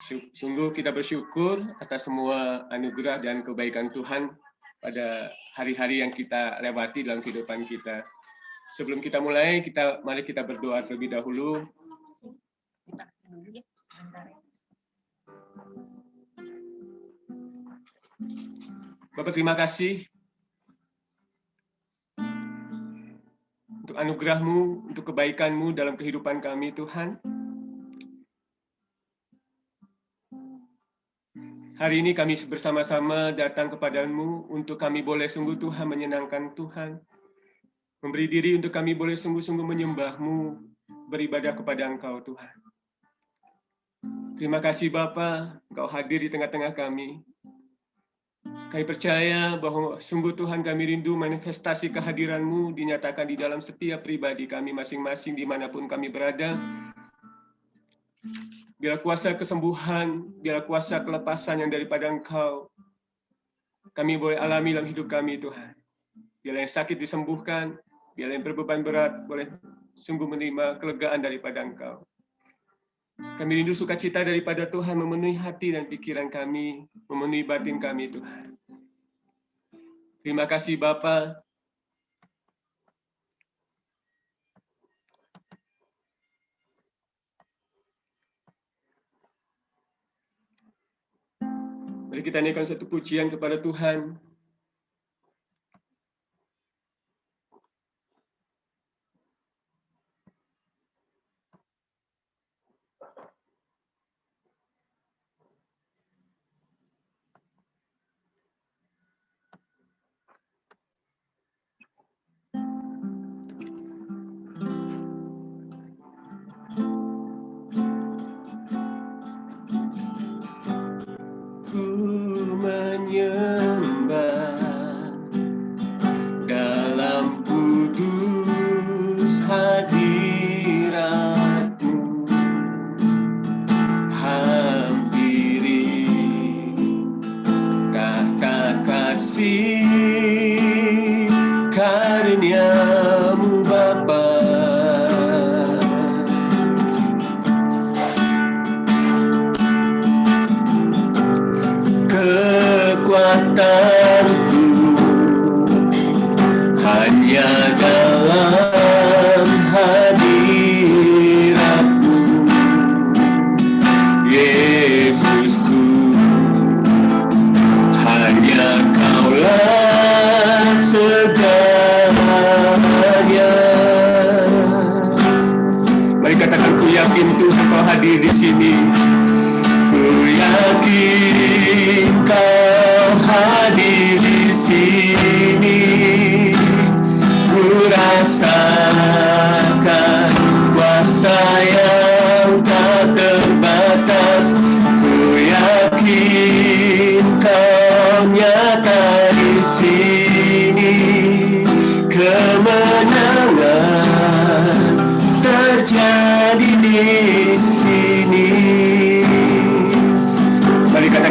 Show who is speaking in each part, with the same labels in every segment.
Speaker 1: Sungguh kita bersyukur atas semua anugerah dan kebaikan Tuhan pada hari-hari yang kita lewati dalam kehidupan kita. Sebelum kita mulai, mari kita berdoa terlebih dahulu. Bapak, terima kasih untuk anugerah-Mu, untuk kebaikan-Mu dalam kehidupan kami, Tuhan. Hari ini kami bersama-sama datang kepadamu untuk kami boleh sungguh Tuhan menyenangkan Tuhan. Memberi diri untuk kami boleh sungguh-sungguh menyembah-Mu, beribadah kepada Engkau Tuhan. Terima kasih Bapa, Engkau hadir di tengah-tengah kami. Kami percaya bahwa sungguh Tuhan kami rindu manifestasi kehadiran-Mu dinyatakan di dalam setiap pribadi kami masing-masing dimanapun kami berada. Biar kuasa kesembuhan, biar kuasa kelepasan yang daripada Engkau kami boleh alami dalam hidup kami Tuhan. Biar yang sakit disembuhkan, biar yang berbeban berat boleh sungguh menerima kelegaan daripada Engkau. Kami rindu sukacita daripada Tuhan memenuhi hati dan pikiran kami, memenuhi batin kami Tuhan. Terima kasih Bapa. Mari kita naikkan satu pujian kepada Tuhan.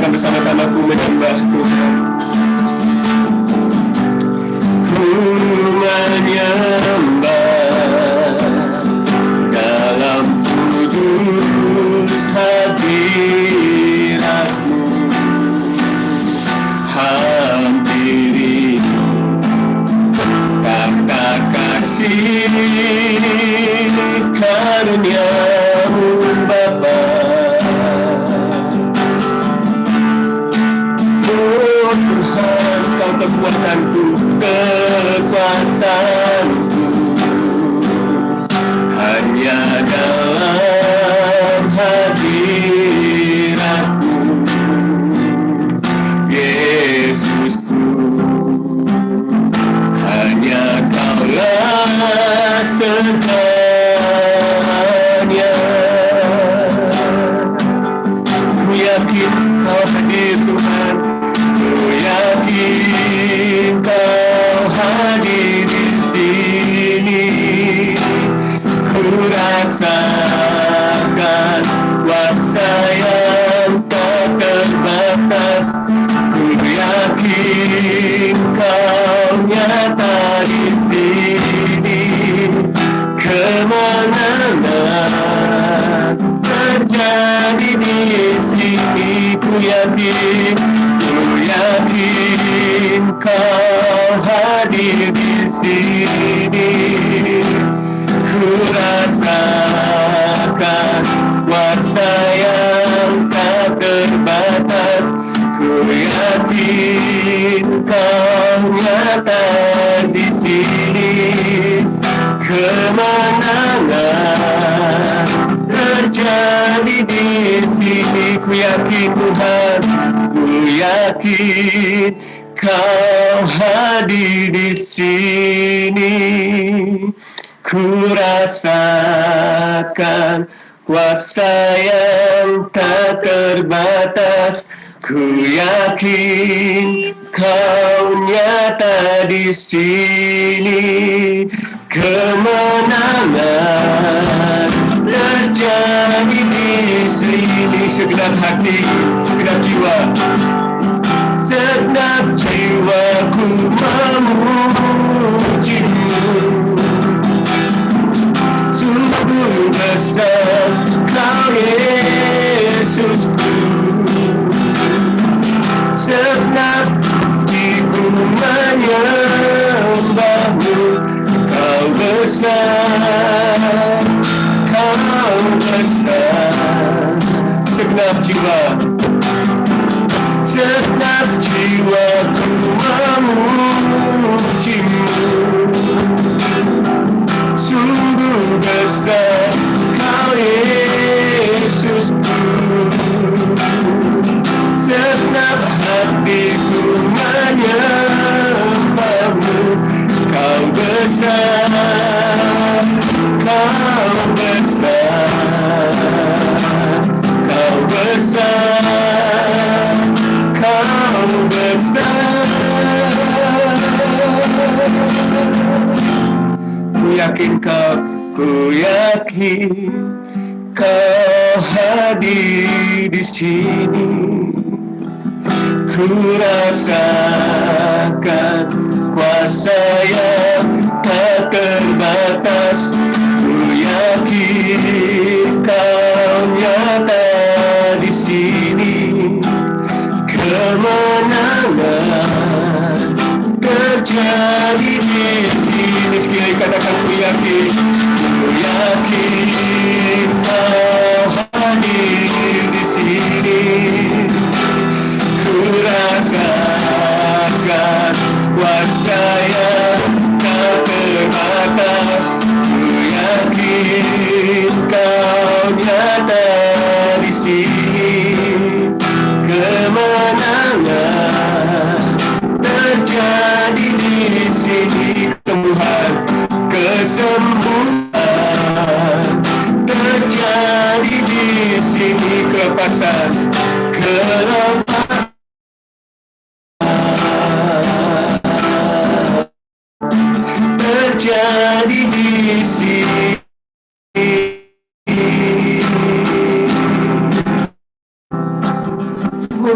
Speaker 1: Bersama-sama ku menyembah Tuhan. Ku menyembah dalam kudus hadirat-Mu, hampiri kata kasih karunia-Mu Bapa. Kekuatanku hanya dalam hadirat-Mu, Yesusku. Hanya Kaulah segalanya. Ku yakin Kau hadir Tuhan. Ku yakin Kau hadir di sini. Ku rasakan kuasa yang tak terbatas. Ku yakin Kau nyata di sini. Kemenangan terjadi di sini. yakin Kau hadir di sini. Ku rasakan kuasa yang tak terbatas. Ku yakin Kau nyata di sini. Kemenangan terjadi di sini. Ku yakin Tuhan, ku yakin Kau hadir di sini. Ku rasakan kuasa yang tak terbatas. Ku yakin Kau nyata di sini. Kemenangan terjadi di sini. Segenap hati, segenap jiwa, segenap jiwaku memujimu. Sungguh besar Kau Yesusku. Segenap jiwaku menyembahmu. Kau besar, Kau besar. Segenap jiwa, segenap jiwaku memujimu. Sungguh besar Kau Yesusku. Segenap hatiku menyembahmu. Kau besar, Kau besar, Kau besar, Kau besar. Ku yakin Kau hadir di sini. Ku rasakan kuasa yang tak terbatas. Ku yakin Kau nyata di sini. Kemenangan terjadi di sini. Sekali katakan ku yakin Kau hadir di sini. Ku rasakan kuasa yang tak terbatas. Ku yakin Kau nyata di sini. Kemenangan terjadi di sini. Kesembuhan terjadi di sini. Kelepasan terjadi di sini. Oh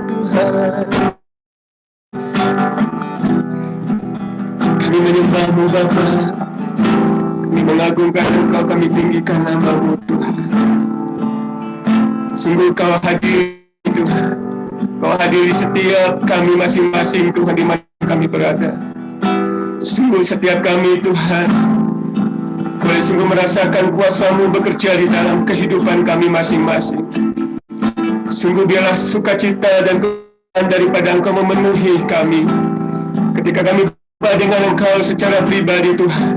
Speaker 1: Tuhan, kami menyembah-Mu Bapa. Kami mengagungkan Engkau, kami tinggikan nama-Mu Tuhan. Sungguh Kau hadir Tuhan. Kau hadir di setiap kami masing-masing Tuhan, di mana kami berada. Sungguh setiap kami Tuhan boleh sungguh merasakan kuasa-Mu bekerja di dalam kehidupan kami masing-masing. Sungguh biarlah sukacita dan kebahagiaan daripada Engkau memenuhi kami ketika kami berjumpa dengan Engkau secara pribadi Tuhan.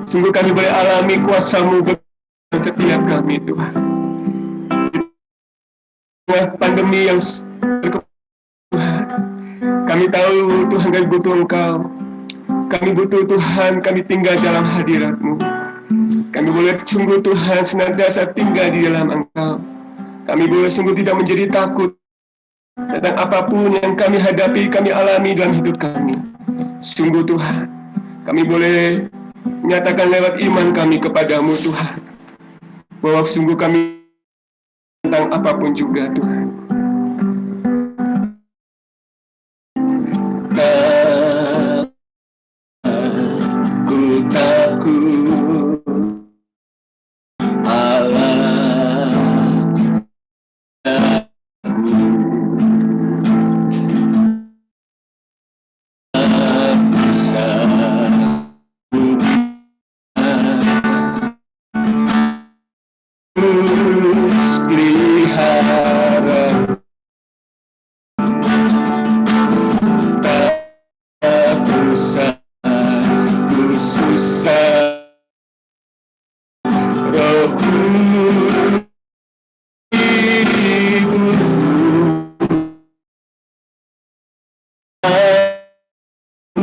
Speaker 1: Sungguh kami boleh alami kuasa-Mu bekerja setiap kami Tuhan. Pandemi yang Tuhan, kami tahu Tuhan kami butuh Engkau. Kami butuh Tuhan, kami tinggal dalam hadirat-Mu. Kami boleh sungguh Tuhan senantiasa tinggal di dalam Engkau. Kami boleh sungguh tidak menjadi takut tentang apapun yang kami hadapi, kami alami dalam hidup kami. Sungguh Tuhan, kami boleh menyatakan lewat iman kami kepadamu Tuhan, bahwa sungguh kami tentang apapun juga Tuhan. Ku takut Allah, ku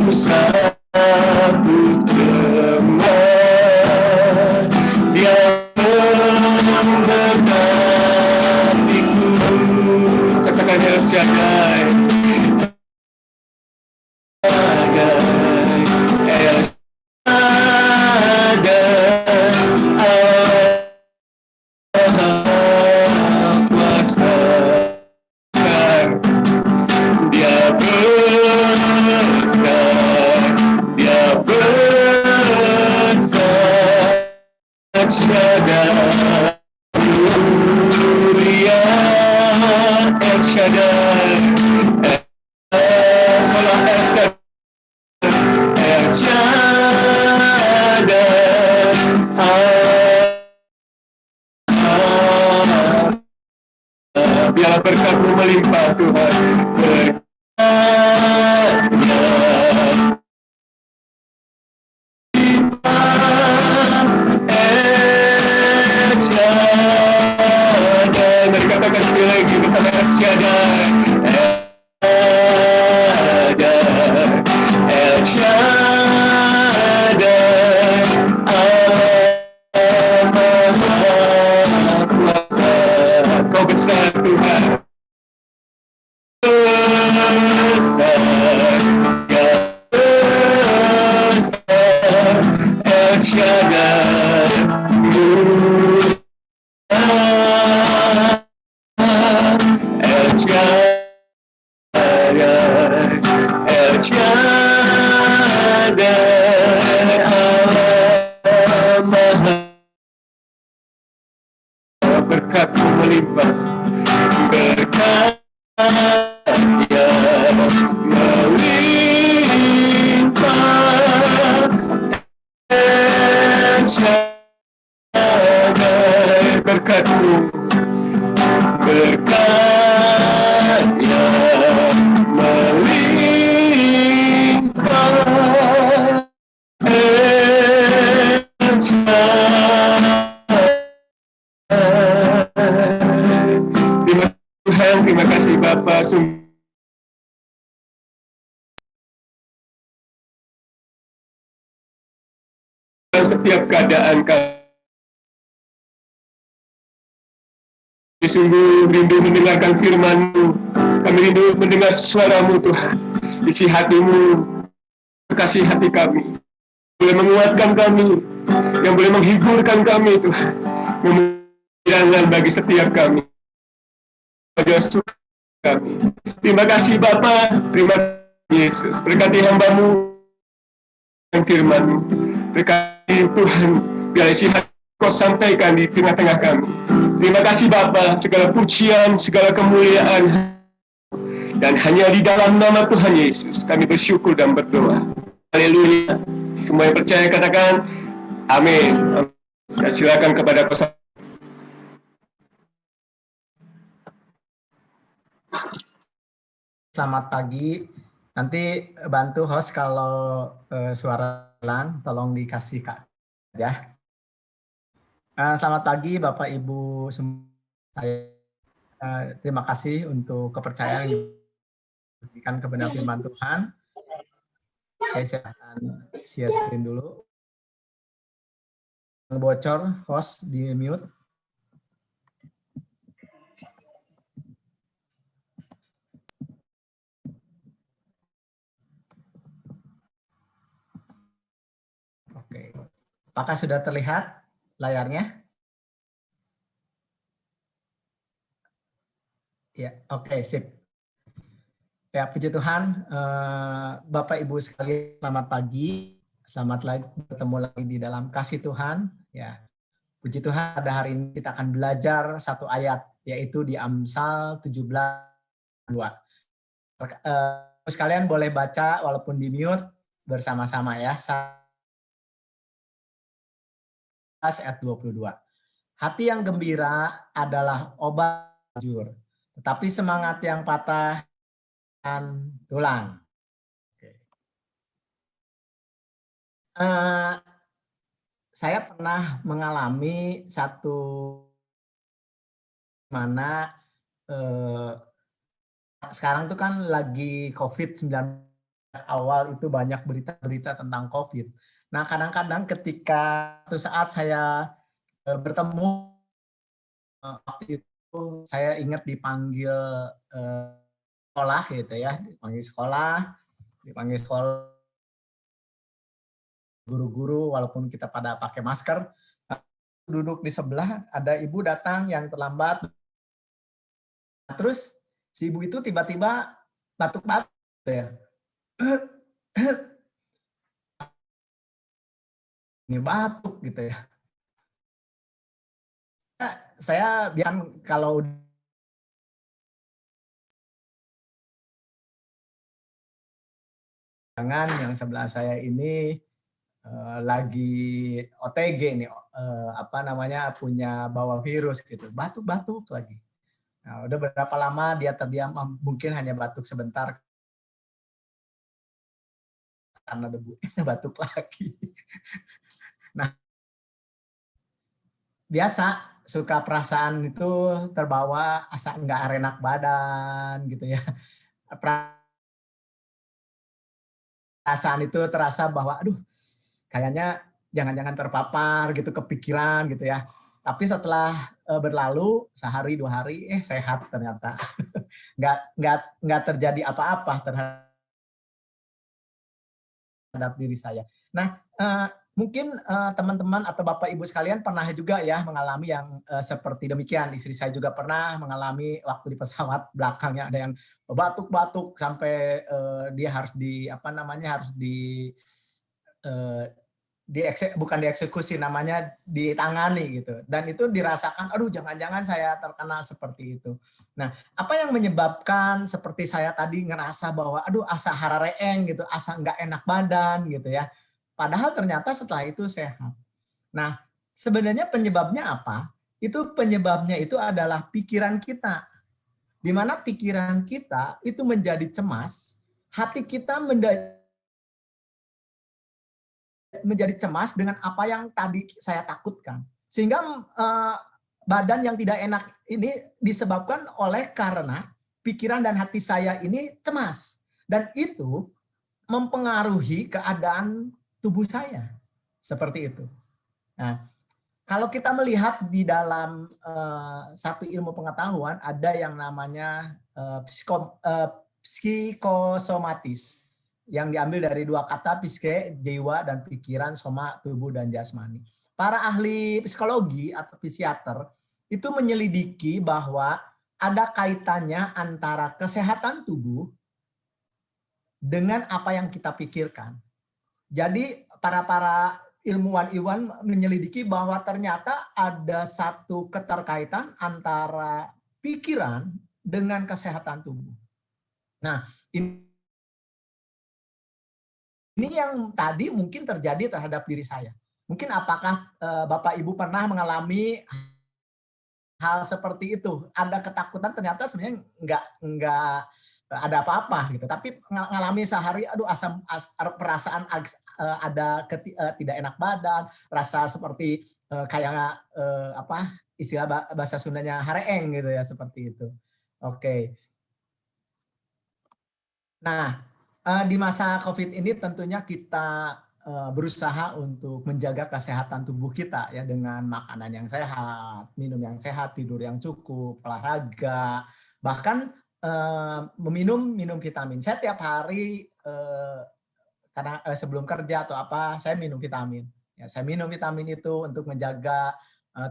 Speaker 1: satu teman yang memberkatiku. Katakan El Shaddai, El Shaddai, Allah kuasa. Dia besar, dia besar, Shaddai, mulia El Shaddai, kalau El Shaddai, biarlah berkat-Mu melimpah Tuhan, mari katakan sekali lagi bersama El Shaddai, El Shaddai, Allah Maha Kuasa. Kau besar Tuhan, besar, ya besar, El Shaddai, El Shaddai, El Shaddai, Allah Maha, berkat-Mu melimpah, berkat-Nya melimpah, El Shaddai, berkat-Mu, berkat-Nya melimpah, El Shaddai. Terima kasih Tuhan, terima kasih Bapa, sungguh dalam setiap keadaan kami sungguh rindu mendengarkan firman-Mu, kami rindu mendengar suara-Mu Tuhan, isi hati-Mu, kasih hati kami, boleh menguatkan kami, yang boleh menghiburkan kami Tuhan, jangan bagi setiap kami, pada suka kami. Terima kasih Bapa, terima kasih Yesus, berkati hamba-Mu dan firman-Mu, berkati Tuhan, biar isi hati Kau sampaikan di tengah-tengah kami. Terima kasih Bapa, segala pujian, segala kemuliaan, dan hanya di dalam nama Tuhan Yesus kami bersyukur dan berdoa. Haleluya. Semua yang percaya katakan amin. Dan silakan kepada pesan.
Speaker 2: Selamat pagi. Nanti bantu host kalau suara pelan, tolong dikasih Kak ya. Selamat pagi Bapak Ibu semua. Terima kasih untuk kepercayaan yang diberikan kepada firman Tuhan. Saya akan share screen dulu. Bocor, host di mute. Oke. Apakah sudah terlihat layarnya? Ya, oke, sip. Ya, puji Tuhan, Bapak Ibu sekalian, selamat pagi, selamat lagi bertemu lagi di dalam kasih Tuhan. Ya, puji Tuhan, pada hari ini kita akan belajar satu ayat, yaitu di Amsal 17:2. Sekalian boleh baca walaupun di mute bersama-sama ya. Ayat 22. Hati yang gembira adalah obat jujur, tetapi semangat yang patah dan tulang. Saya pernah mengalami satu mana sekarang tuh kan lagi COVID-19 awal itu banyak berita-berita tentang COVID. Nah, kadang-kadang ketika suatu saat saya bertemu waktu itu saya ingat dipanggil sekolah gitu ya, dipanggil sekolah guru-guru walaupun kita pada pakai masker, duduk di sebelah ada ibu datang yang terlambat. Terus si ibu itu tiba-tiba batuk-batuk gitu ya. Ini batuk gitu ya. Nah, saya bilang kalau jangan yang sebelah saya ini lagi OTG nih, apa namanya, punya bawa virus gitu, batuk-batuk lagi. Nah, udah berapa lama dia terdiam, mungkin hanya batuk sebentar karena debu, batuk lagi. Nah, biasa suka perasaan itu terbawa asa nggak enak badan gitu ya. Perasaan itu terasa bahwa aduh kayaknya jangan-jangan terpapar gitu, kepikiran gitu ya. Tapi setelah berlalu sehari 2 hari sehat ternyata. nggak terjadi apa-apa terhadap diri saya. Nah, mungkin teman-teman atau Bapak Ibu sekalian pernah juga ya mengalami yang seperti demikian. Istri saya juga pernah mengalami waktu di pesawat belakangnya ada yang batuk-batuk sampai dia harus bukan dieksekusi, namanya ditangani gitu. Dan itu dirasakan, aduh jangan-jangan saya terkena seperti itu. Nah, apa yang menyebabkan seperti saya tadi ngerasa bahwa aduh asa harareeng gitu, asa nggak enak badan gitu ya. Padahal ternyata setelah itu sehat. Nah, sebenarnya penyebabnya apa? Itu penyebabnya itu adalah pikiran kita. Di mana pikiran kita itu menjadi cemas, hati kita menjadi cemas dengan apa yang tadi saya takutkan. Sehingga badan yang tidak enak ini disebabkan oleh karena pikiran dan hati saya ini cemas. Dan itu mempengaruhi keadaan tubuh saya. Seperti itu. Nah, kalau kita melihat di dalam satu ilmu pengetahuan ada yang namanya psikosomatis yang diambil dari dua kata psike, jiwa, dan pikiran, soma, tubuh, dan jasmani. Para ahli psikologi atau psikiater itu menyelidiki bahwa ada kaitannya antara kesehatan tubuh dengan apa yang kita pikirkan. Jadi para ilmuwan menyelidiki bahwa ternyata ada satu keterkaitan antara pikiran dengan kesehatan tubuh. Nah, ini yang tadi mungkin terjadi terhadap diri saya. Mungkin apakah Bapak Ibu pernah mengalami hal seperti itu? Ada ketakutan ternyata sebenarnya nggak ada apa-apa gitu. Tapi mengalami sehari, aduh perasaan ada tidak enak badan, rasa seperti kayak istilah bahasa Sundanya hareeng gitu ya, seperti itu. Oke. Nah, di masa COVID ini tentunya kita berusaha untuk menjaga kesehatan tubuh kita ya dengan makanan yang sehat, minum yang sehat, tidur yang cukup, olahraga, bahkan minum vitamin. Saya tiap hari karena sebelum kerja atau apa saya minum vitamin. Ya, saya minum vitamin itu untuk menjaga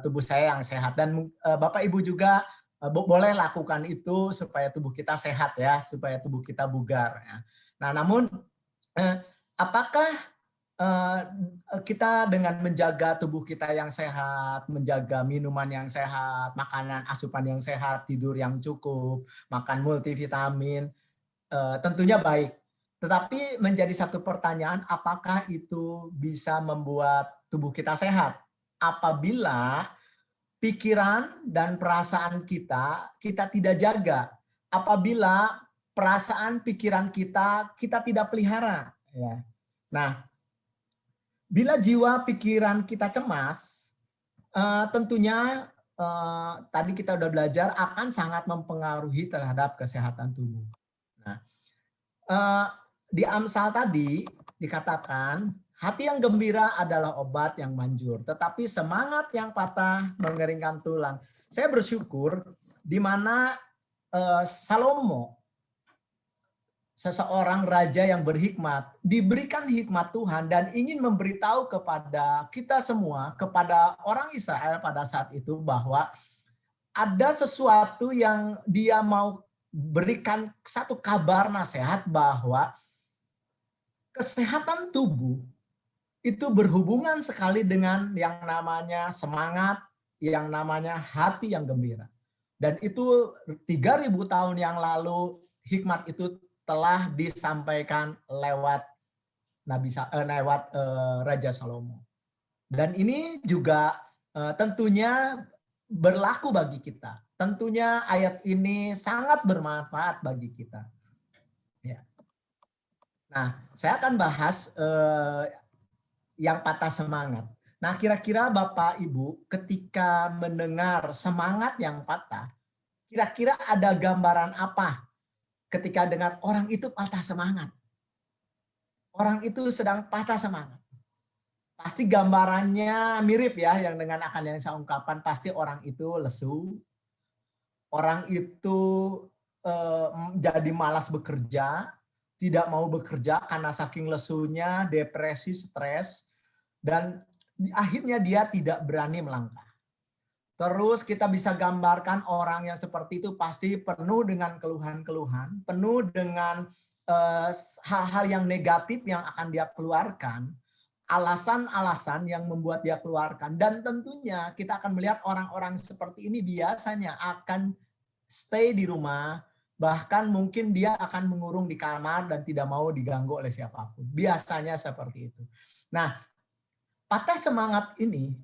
Speaker 2: tubuh saya yang sehat, dan Bapak Ibu juga boleh lakukan itu supaya tubuh kita sehat ya, supaya tubuh kita bugar ya. Nah, namun apakah kita dengan menjaga tubuh kita yang sehat, menjaga minuman yang sehat, makanan asupan yang sehat, tidur yang cukup, makan multivitamin, tentunya baik. Tetapi menjadi satu pertanyaan, apakah itu bisa membuat tubuh kita sehat? Apabila pikiran dan perasaan kita tidak jaga, apabila perasaan pikiran kita tidak pelihara. Ya. Nah, bila jiwa pikiran kita cemas, tentunya tadi kita udah belajar akan sangat mempengaruhi terhadap kesehatan tubuh. Nah, di Amsal tadi dikatakan hati yang gembira adalah obat yang manjur, tetapi semangat yang patah mengeringkan tulang. Saya bersyukur di mana Salomo, seseorang raja yang berhikmat, diberikan hikmat Tuhan dan ingin memberitahu kepada kita semua, kepada orang Israel pada saat itu bahwa ada sesuatu yang dia mau berikan satu kabar nasihat bahwa kesehatan tubuh itu berhubungan sekali dengan yang namanya semangat, yang namanya hati yang gembira. Dan itu 3.000 tahun yang lalu hikmat itu telah disampaikan lewat Raja Salomo. Dan ini juga tentunya berlaku bagi kita. Tentunya ayat ini sangat bermanfaat bagi kita. Ya. Nah, saya akan bahas yang patah semangat. Nah, kira-kira Bapak Ibu ketika mendengar semangat yang patah, kira-kira ada gambaran apa ketika dengar orang itu patah semangat? Orang itu sedang patah semangat. Pasti gambarannya mirip ya, yang dengan akan yang saya ungkapkan, pasti orang itu lesu, orang itu jadi malas bekerja, tidak mau bekerja karena saking lesunya, depresi, stres, dan akhirnya dia tidak berani melangkah. Terus kita bisa gambarkan orang yang seperti itu pasti penuh dengan keluhan-keluhan, penuh dengan hal-hal yang negatif yang akan dia keluarkan, alasan-alasan yang membuat dia keluarkan. Dan tentunya kita akan melihat orang-orang seperti ini biasanya akan stay di rumah, bahkan mungkin dia akan mengurung di kamar dan tidak mau diganggu oleh siapapun. Biasanya seperti itu. Nah, patah semangat ini,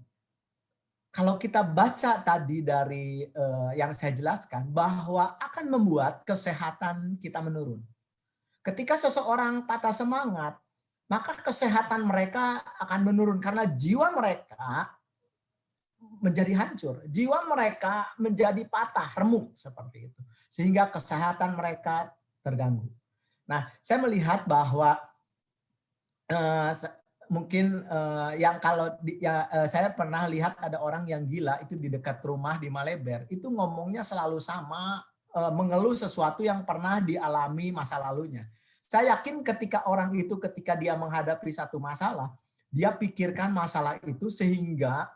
Speaker 2: kalau kita baca tadi dari yang saya jelaskan, bahwa akan membuat kesehatan kita menurun. Ketika seseorang patah semangat, maka kesehatan mereka akan menurun karena jiwa mereka menjadi hancur. Jiwa mereka menjadi patah, remuk seperti itu. Sehingga kesehatan mereka terganggu. Nah, saya melihat bahwa mungkin yang kalau saya pernah lihat ada orang yang gila itu di dekat rumah di Maleber, itu ngomongnya selalu sama, mengeluh sesuatu yang pernah dialami masa lalunya. Saya yakin ketika orang itu ketika dia menghadapi satu masalah, dia pikirkan masalah itu sehingga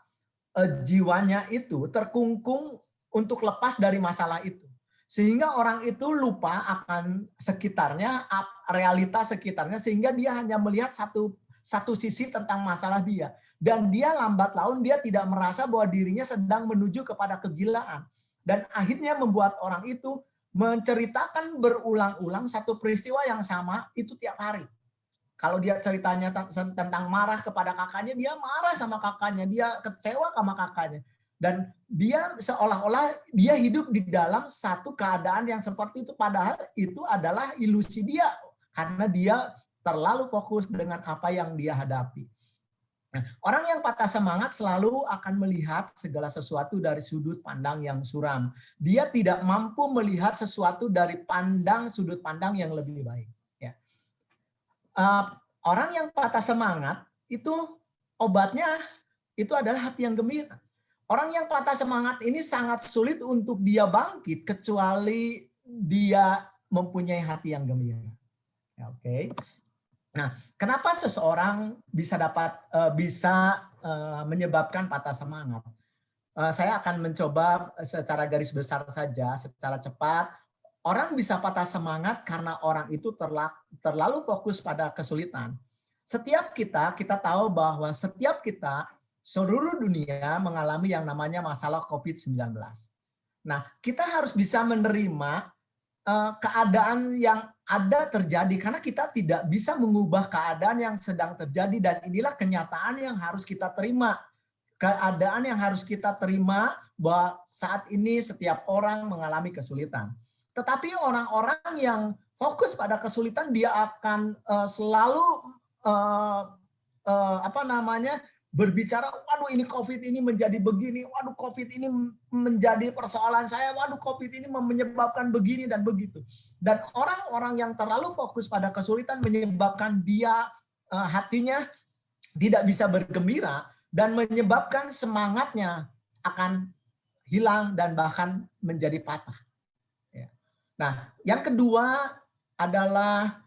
Speaker 2: jiwanya itu terkungkung untuk lepas dari masalah itu. Sehingga orang itu lupa akan sekitarnya, realitas sekitarnya, sehingga dia hanya melihat satu sisi tentang masalah dia. Dan dia lambat laun dia tidak merasa bahwa dirinya sedang menuju kepada kegilaan. Dan akhirnya membuat orang itu menceritakan berulang-ulang satu peristiwa yang sama itu tiap hari. Kalau dia ceritanya tentang marah kepada kakaknya, dia marah sama kakaknya, dia kecewa sama kakaknya. Dan dia seolah-olah dia hidup di dalam satu keadaan yang seperti itu, padahal itu adalah ilusi dia karena dia terlalu fokus dengan apa yang dia hadapi. Nah, orang yang patah semangat selalu akan melihat segala sesuatu dari sudut pandang yang suram. Dia tidak mampu melihat sesuatu dari sudut pandang yang lebih baik. Ya. Orang yang patah semangat itu obatnya itu adalah hati yang gembira. Orang yang patah semangat ini sangat sulit untuk dia bangkit kecuali dia mempunyai hati yang gembira. Ya, oke. Nah, kenapa seseorang bisa menyebabkan patah semangat? Saya akan mencoba secara garis besar saja, secara cepat. Orang bisa patah semangat karena orang itu terlalu fokus pada kesulitan. Setiap kita tahu bahwa setiap kita seluruh dunia mengalami yang namanya masalah COVID-19. Nah, kita harus bisa menerima keadaan yang ada terjadi karena kita tidak bisa mengubah keadaan yang sedang terjadi dan inilah kenyataan yang harus kita terima. Keadaan yang harus kita terima bahwa saat ini setiap orang mengalami kesulitan. Tetapi orang-orang yang fokus pada kesulitan dia akan selalu berbicara, waduh ini COVID ini menjadi begini, waduh COVID ini menjadi persoalan saya, waduh COVID ini menyebabkan begini dan begitu. Dan orang-orang yang terlalu fokus pada kesulitan menyebabkan dia hatinya tidak bisa bergembira dan menyebabkan semangatnya akan hilang dan bahkan menjadi patah. Nah, yang kedua adalah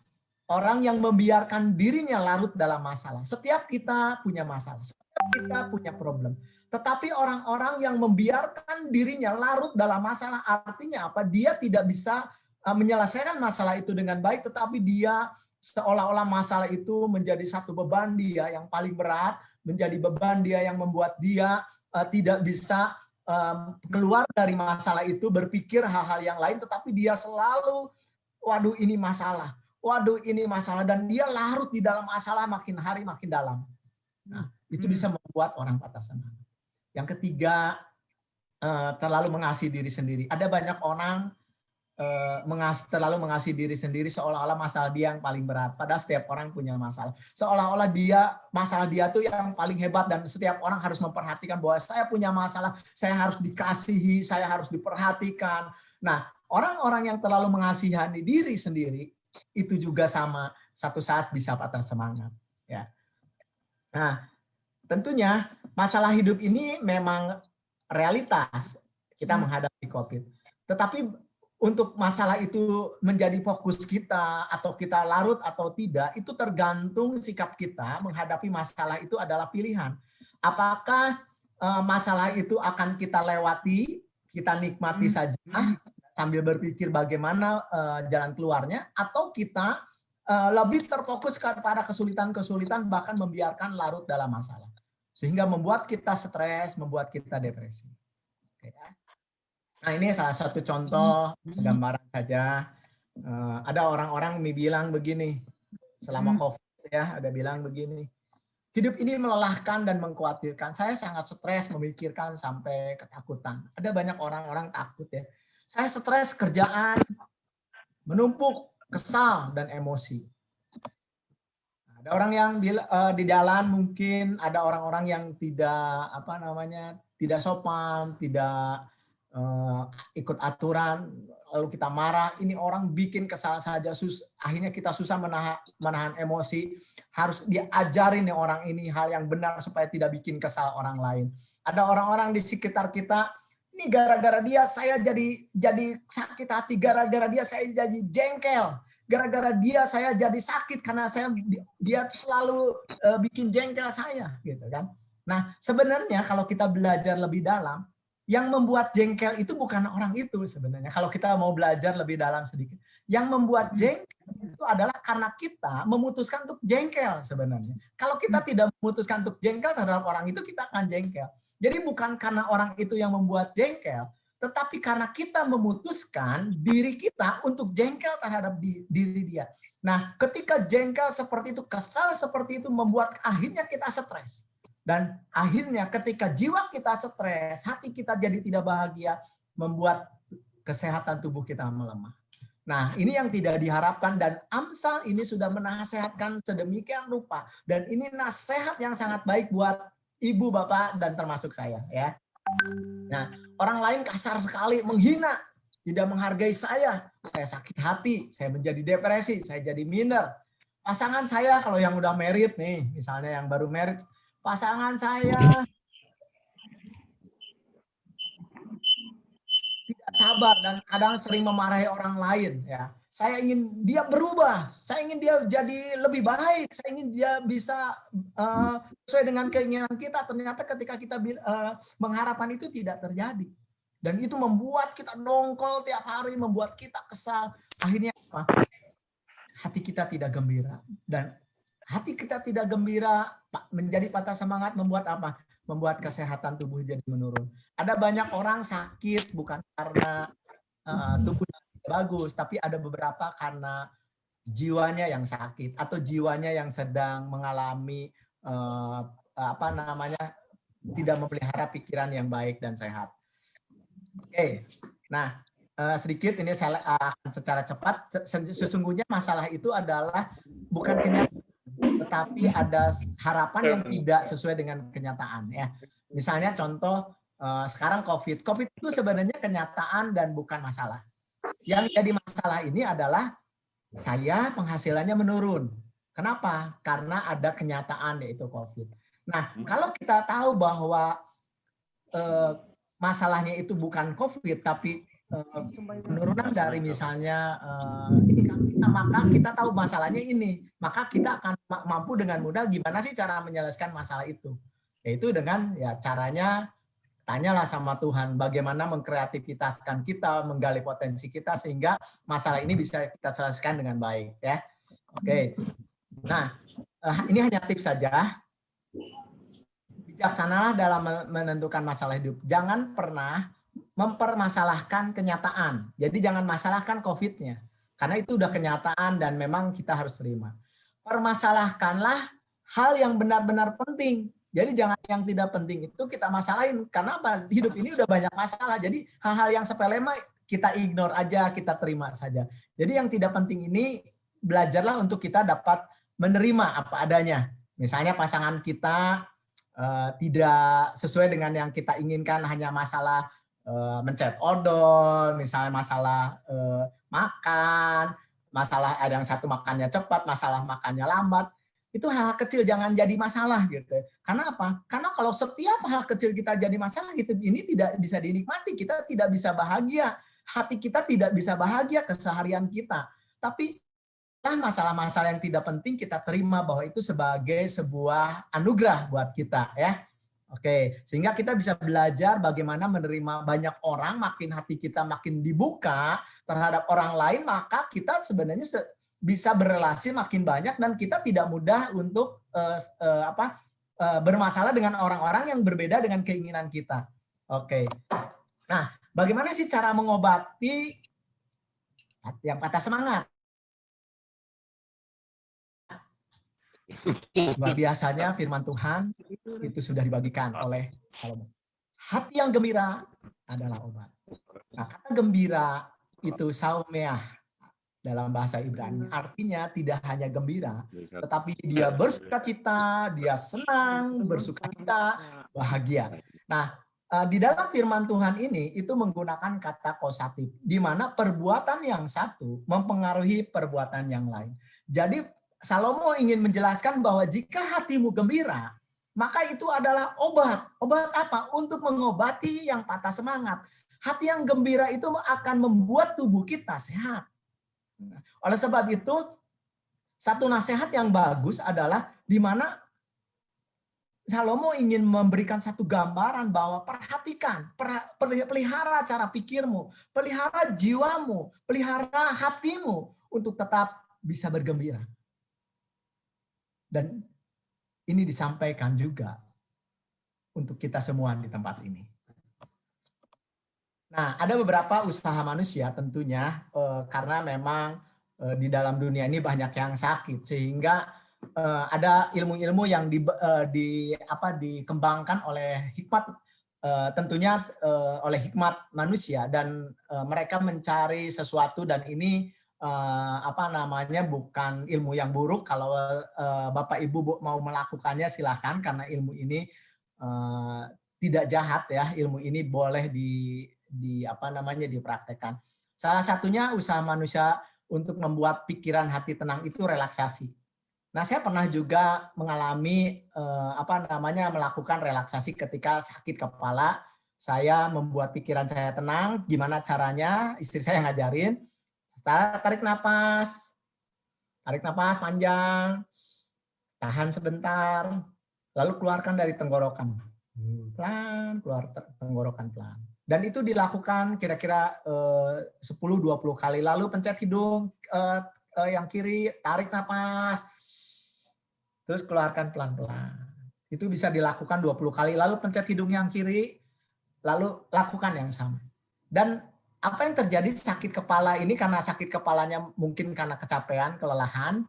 Speaker 2: orang yang membiarkan dirinya larut dalam masalah. Setiap kita punya masalah, setiap kita punya problem. Tetapi orang-orang yang membiarkan dirinya larut dalam masalah artinya apa? Dia tidak bisa menyelesaikan masalah itu dengan baik, tetapi dia seolah-olah masalah itu menjadi satu beban dia yang paling berat, menjadi beban dia yang membuat dia tidak bisa keluar dari masalah itu, berpikir hal-hal yang lain, tetapi dia selalu, waduh ini masalah. Waduh ini masalah, dan dia larut di dalam masalah makin hari makin dalam. Nah, itu bisa membuat orang patah semangat. Yang ketiga, terlalu mengasihi diri sendiri. Ada banyak orang terlalu mengasihi diri sendiri seolah-olah masalah dia yang paling berat. Padahal setiap orang punya masalah. Seolah-olah masalah dia tuh yang paling hebat dan setiap orang harus memperhatikan bahwa saya punya masalah, saya harus dikasihi, saya harus diperhatikan. Nah, orang-orang yang terlalu mengasihani diri sendiri itu juga sama, satu saat bisa patah semangat. Ya. Nah, tentunya masalah hidup ini memang realitas kita menghadapi COVID. Tetapi untuk masalah itu menjadi fokus kita atau kita larut atau tidak, itu tergantung sikap kita menghadapi masalah itu adalah pilihan. Apakah masalah itu akan kita lewati, kita nikmati saja, sambil berpikir bagaimana jalan keluarnya, atau kita lebih terfokus pada kesulitan-kesulitan, bahkan membiarkan larut dalam masalah. Sehingga membuat kita stres, membuat kita depresi. Oke, ya. Nah, ini salah satu contoh gambaran saja. Ada orang-orang bilang begini, selama COVID ya, ada bilang begini, hidup ini melelahkan dan mengkhawatirkan. Saya sangat stres memikirkan sampai ketakutan. Ada banyak orang-orang takut ya. Saya stres kerjaan, menumpuk, kesal, dan emosi. Ada orang yang di jalan mungkin ada orang-orang yang tidak sopan, tidak ikut aturan, lalu kita marah. Ini orang bikin kesal saja, akhirnya kita susah menahan emosi. Harus diajarin nih orang ini hal yang benar supaya tidak bikin kesal orang lain. Ada orang-orang di sekitar kita, ini gara-gara dia saya jadi sakit hati, gara-gara dia saya jadi jengkel, gara-gara dia saya jadi sakit karena dia selalu bikin jengkel saya, gitu kan. Nah, sebenarnya kalau kita belajar lebih dalam, yang membuat jengkel itu bukan orang itu sebenarnya. Kalau kita mau belajar lebih dalam sedikit, yang membuat jengkel itu adalah karena kita memutuskan untuk jengkel sebenarnya. Kalau kita tidak memutuskan untuk jengkel terhadap orang itu, kita akan jengkel. Jadi bukan karena orang itu yang membuat jengkel, tetapi karena kita memutuskan diri kita untuk jengkel terhadap diri dia. Nah, ketika jengkel seperti itu, kesal seperti itu, membuat akhirnya kita stres. Dan akhirnya ketika jiwa kita stres, hati kita jadi tidak bahagia, membuat kesehatan tubuh kita melemah. Nah, ini yang tidak diharapkan, dan Amsal ini sudah menasehatkan sedemikian rupa. Dan ini nasihat yang sangat baik buat ibu, bapak, dan termasuk saya. Ya. Nah, orang lain kasar sekali, menghina, tidak menghargai saya sakit hati, saya menjadi depresi, saya jadi minder. Pasangan saya kalau yang udah married nih, misalnya yang baru married, pasangan saya tidak sabar dan kadang sering memarahi orang lain. Ya, saya ingin dia berubah, saya ingin dia jadi lebih baik, saya ingin dia bisa sesuai dengan keinginan kita. Ternyata ketika kita mengharapkan itu tidak terjadi, dan itu membuat kita dongkol tiap hari, membuat kita kesal. Akhirnya hati kita tidak gembira, dan hati kita tidak gembira, menjadi patah semangat, membuat apa? Membuat kesehatan tubuh jadi menurun. Ada banyak orang sakit bukan karena tubuhnya bagus, tapi ada beberapa karena jiwanya yang sakit atau jiwanya yang sedang mengalami tidak memelihara pikiran yang baik dan sehat. Oke, nah sedikit ini saya akan secara cepat. Sesungguhnya masalah itu adalah bukan kenyataan, tetapi ada harapan yang tidak sesuai dengan kenyataan ya. Misalnya contoh sekarang COVID itu sebenarnya kenyataan dan bukan masalah. Yang jadi masalah ini adalah saya penghasilannya menurun. Kenapa? Karena ada kenyataan yaitu COVID. Nah, kalau kita tahu bahwa masalahnya itu bukan COVID tapi penurunan dari misalnya income kita, maka kita tahu masalahnya ini, maka kita akan mampu dengan mudah gimana sih cara menyelesaikan masalah itu, yaitu dengan ya caranya tanyalah sama Tuhan bagaimana mengkreativitaskan kita, menggali potensi kita sehingga masalah ini bisa kita selesaikan dengan baik ya. Oke. Nah, ini hanya tips saja. Bijaksanalah dalam menentukan masalah hidup. Jangan pernah mempermasalahkan kenyataan. Jadi jangan masalahkan COVID-nya. Karena itu udah kenyataan dan memang kita harus terima. Permasalahkanlah hal yang benar-benar penting. Jadi jangan yang tidak penting itu kita masalahin. Karena apa? Hidup ini udah banyak masalah. Jadi hal-hal yang sepele mah kita ignore aja, kita terima saja. Jadi yang tidak penting ini belajarlah untuk kita dapat menerima apa adanya. Misalnya pasangan kita tidak sesuai dengan yang kita inginkan, hanya masalah mencet odol, misalnya masalah makan, masalah ada yang satu makannya cepat, masalah makannya lambat. Itu hal kecil jangan jadi masalah gitu. Karena apa? Karena kalau setiap hal kecil kita jadi masalah gitu, ini tidak bisa dinikmati, kita tidak bisa bahagia, hati kita tidak bisa bahagia keseharian kita. Tapi masalah-masalah yang tidak penting kita terima bahwa itu sebagai sebuah anugerah buat kita ya. Oke, sehingga kita bisa belajar bagaimana menerima banyak orang, makin hati kita makin dibuka terhadap orang lain, maka kita sebenarnya bisa berelasi makin banyak dan kita tidak mudah untuk bermasalah dengan orang-orang yang berbeda dengan keinginan kita. Oke. Nah, bagaimana sih cara mengobati yang patah semangat? Luar biasanya firman Tuhan itu sudah dibagikan oleh Salomo. Hati yang gembira adalah obat. Nah, kata gembira itu saumeah dalam bahasa Ibrani. Artinya tidak hanya gembira, tetapi dia bersukacita, dia senang, bersukacita, bahagia. Nah, di dalam firman Tuhan ini itu menggunakan kata kosatif, di mana perbuatan yang satu mempengaruhi perbuatan yang lain. Jadi Salomo ingin menjelaskan bahwa jika hatimu gembira, maka itu adalah obat. Obat apa? Untuk mengobati yang patah semangat. Hati yang gembira itu akan membuat tubuh kita sehat. Oleh sebab itu, satu nasihat yang bagus adalah di mana Salomo ingin memberikan satu gambaran bahwa perhatikan, pelihara cara pikirmu, pelihara jiwamu, pelihara hatimu untuk tetap bisa bergembira. Dan ini disampaikan juga untuk kita semua di tempat ini. Nah, ada beberapa usaha manusia tentunya karena memang di dalam dunia ini banyak yang sakit sehingga ada ilmu-ilmu yang dikembangkan oleh hikmat tentunya oleh hikmat manusia dan mereka mencari sesuatu dan ini bukan ilmu yang buruk. Kalau Bapak Ibu mau melakukannya silahkan karena ilmu ini tidak jahat ya, ilmu ini boleh dipraktekkan. Salah satunya usaha manusia untuk membuat pikiran hati tenang itu relaksasi. Nah, saya pernah juga mengalami melakukan relaksasi ketika sakit kepala. Saya membuat pikiran saya tenang. Gimana caranya? Istri saya ngajarin. Tarik napas panjang, tahan sebentar, lalu keluarkan dari tenggorokan. Pelan, keluar tenggorokan pelan. Dan itu dilakukan kira-kira 10-20 kali. Lalu pencet hidung yang kiri, tarik napas, terus keluarkan pelan-pelan. Itu bisa dilakukan 20 kali. Lalu pencet hidung yang kiri, lalu lakukan yang sama. Dan apa yang terjadi sakit kepala ini karena sakit kepalanya mungkin karena kecapean, kelelahan,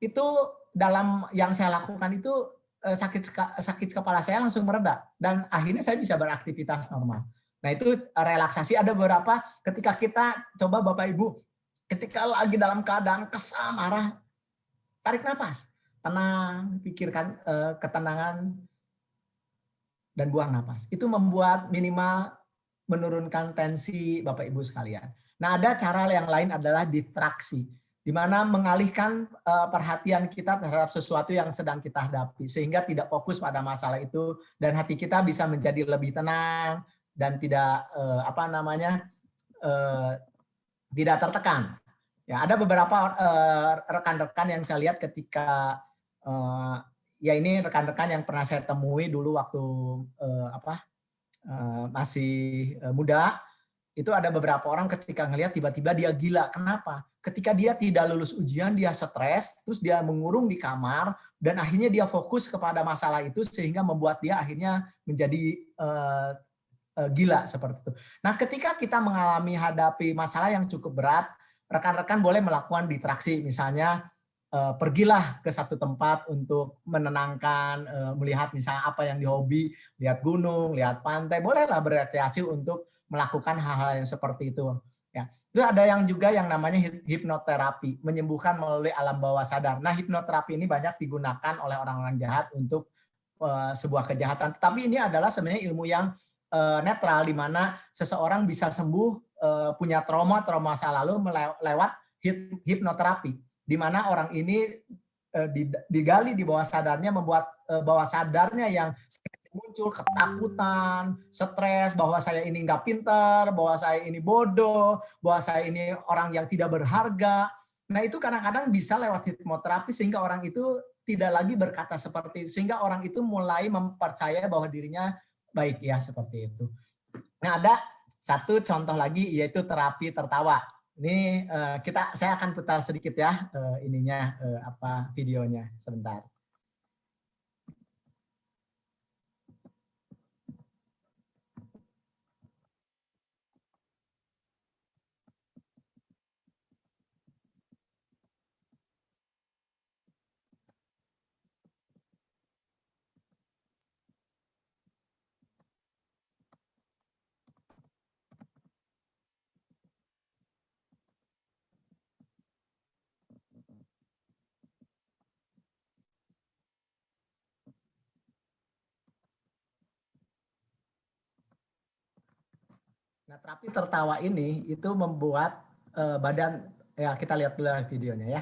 Speaker 2: itu dalam yang saya lakukan itu sakit kepala saya langsung mereda dan akhirnya saya bisa beraktivitas normal. Nah, itu relaksasi ada beberapa ketika kita coba Bapak Ibu, ketika lagi dalam keadaan kesal, marah, tarik tenang, pikirkan ketenangan, dan buang napas. Itu membuat minimal menurunkan tensi Bapak Ibu sekalian. Nah, ada cara yang lain adalah distraksi, di mana mengalihkan perhatian kita terhadap sesuatu yang sedang kita hadapi, sehingga tidak fokus pada masalah itu, dan hati kita bisa menjadi lebih tenang dan tidak tidak tertekan. Ya, ada beberapa rekan-rekan yang saya lihat ketika ya ini rekan-rekan yang pernah saya temui dulu waktu masih muda. Itu ada beberapa orang ketika ngelihat tiba-tiba dia gila. Kenapa? Ketika dia tidak lulus ujian, dia stres, terus dia mengurung di kamar, dan akhirnya dia fokus kepada masalah itu sehingga membuat dia akhirnya menjadi gila seperti itu. Nah, ketika kita mengalami hadapi masalah yang cukup berat, rekan-rekan boleh melakukan distraksi, misalnya pergilah ke satu tempat untuk menenangkan, melihat misalnya apa yang dihobi, lihat gunung, lihat pantai, bolehlah berekreasi untuk melakukan hal-hal yang seperti itu. Ya, itu ada yang juga yang namanya hipnoterapi, menyembuhkan melalui alam bawah sadar. Nah, hipnoterapi ini banyak digunakan oleh orang-orang jahat untuk sebuah kejahatan. Tetapi ini adalah sebenarnya ilmu yang netral, di mana seseorang bisa sembuh punya trauma masa lalu lewat hipnoterapi, di mana orang ini digali di bawah sadarnya, membuat bawah sadarnya yang muncul ketakutan, stres, bahwa saya ini nggak pintar, bahwa saya ini bodoh, bahwa saya ini orang yang tidak berharga. Nah, itu kadang-kadang bisa lewat hipnoterapi sehingga orang itu tidak lagi berkata seperti itu, sehingga orang itu mulai mempercayai bahwa dirinya baik, ya seperti itu. Nah, ada satu contoh lagi yaitu terapi tertawa. Ini saya akan putar sedikit ya videonya sebentar. Nah, terapi tertawa ini itu membuat badan, ya kita lihat dulu videonya ya.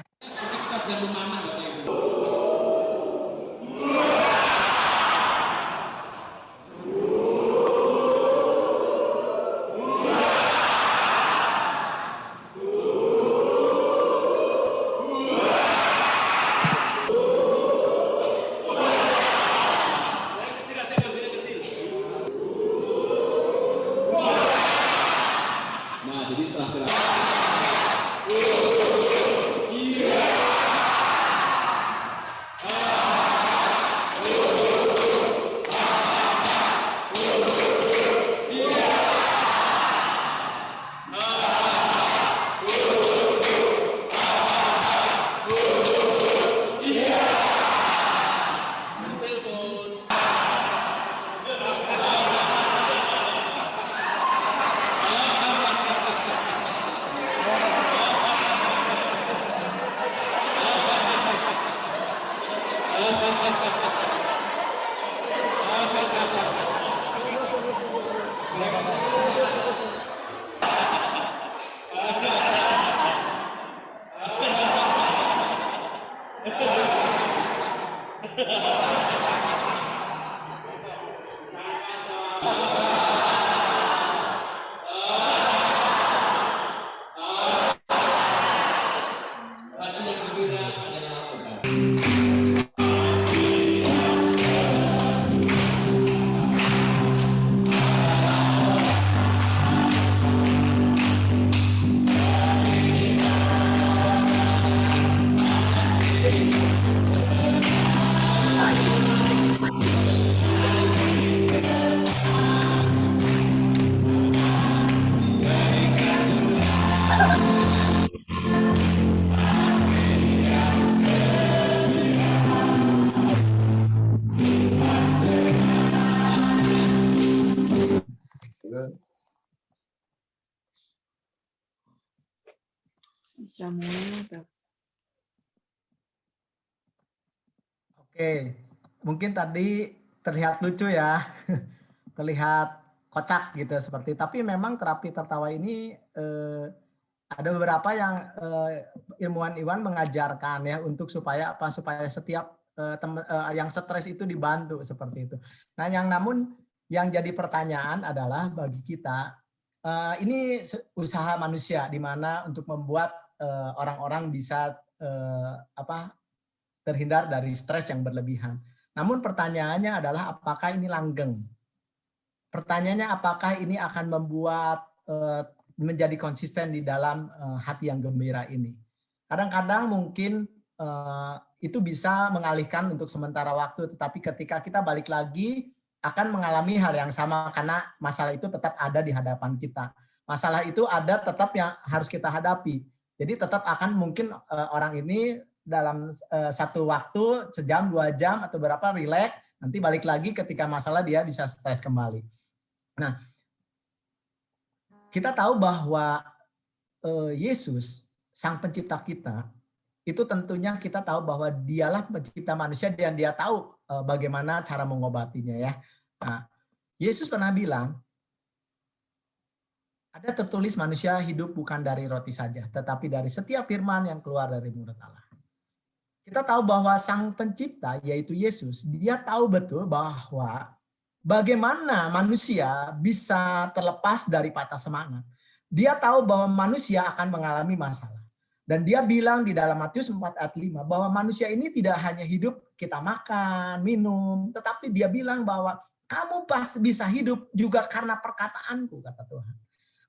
Speaker 3: Bisa mulai.
Speaker 2: Oke, mungkin tadi terlihat lucu ya, terlihat kocak gitu seperti. Tapi memang terapi tertawa ini ada beberapa yang ilmuwan Iwan mengajarkan ya untuk supaya apa? Supaya setiap yang stres itu dibantu seperti itu. Nah, yang jadi pertanyaan adalah bagi kita ini usaha manusia di mana untuk membuat orang-orang bisa terhindar dari stres yang berlebihan. Namun pertanyaannya adalah apakah ini langgeng? Pertanyaannya apakah ini akan membuat menjadi konsisten di dalam hati yang gembira ini? Kadang-kadang mungkin itu bisa mengalihkan untuk sementara waktu, tetapi ketika kita balik lagi akan mengalami hal yang sama karena masalah itu tetap ada di hadapan kita. Masalah itu ada tetap yang harus kita hadapi. Jadi tetap akan mungkin orang ini dalam satu waktu, sejam, 2 jam, atau berapa relax, nanti balik lagi ketika masalah dia bisa stres kembali. Nah, kita tahu bahwa Yesus, Sang Pencipta kita, itu tentunya kita tahu bahwa dialah pencipta manusia dan dia tahu bagaimana cara mengobatinya ya. Nah, Yesus pernah bilang, ada tertulis manusia hidup bukan dari roti saja, tetapi dari setiap firman yang keluar dari mulut Allah. Kita tahu bahwa Sang Pencipta, yaitu Yesus, dia tahu betul bahwa bagaimana manusia bisa terlepas dari patah semangat. Dia tahu bahwa manusia akan mengalami masalah. Dan dia bilang di dalam Matius 4 ayat 5 bahwa manusia ini tidak hanya hidup kita makan, minum, tetapi dia bilang bahwa kamu pasti bisa hidup juga karena perkataanku, kata Tuhan.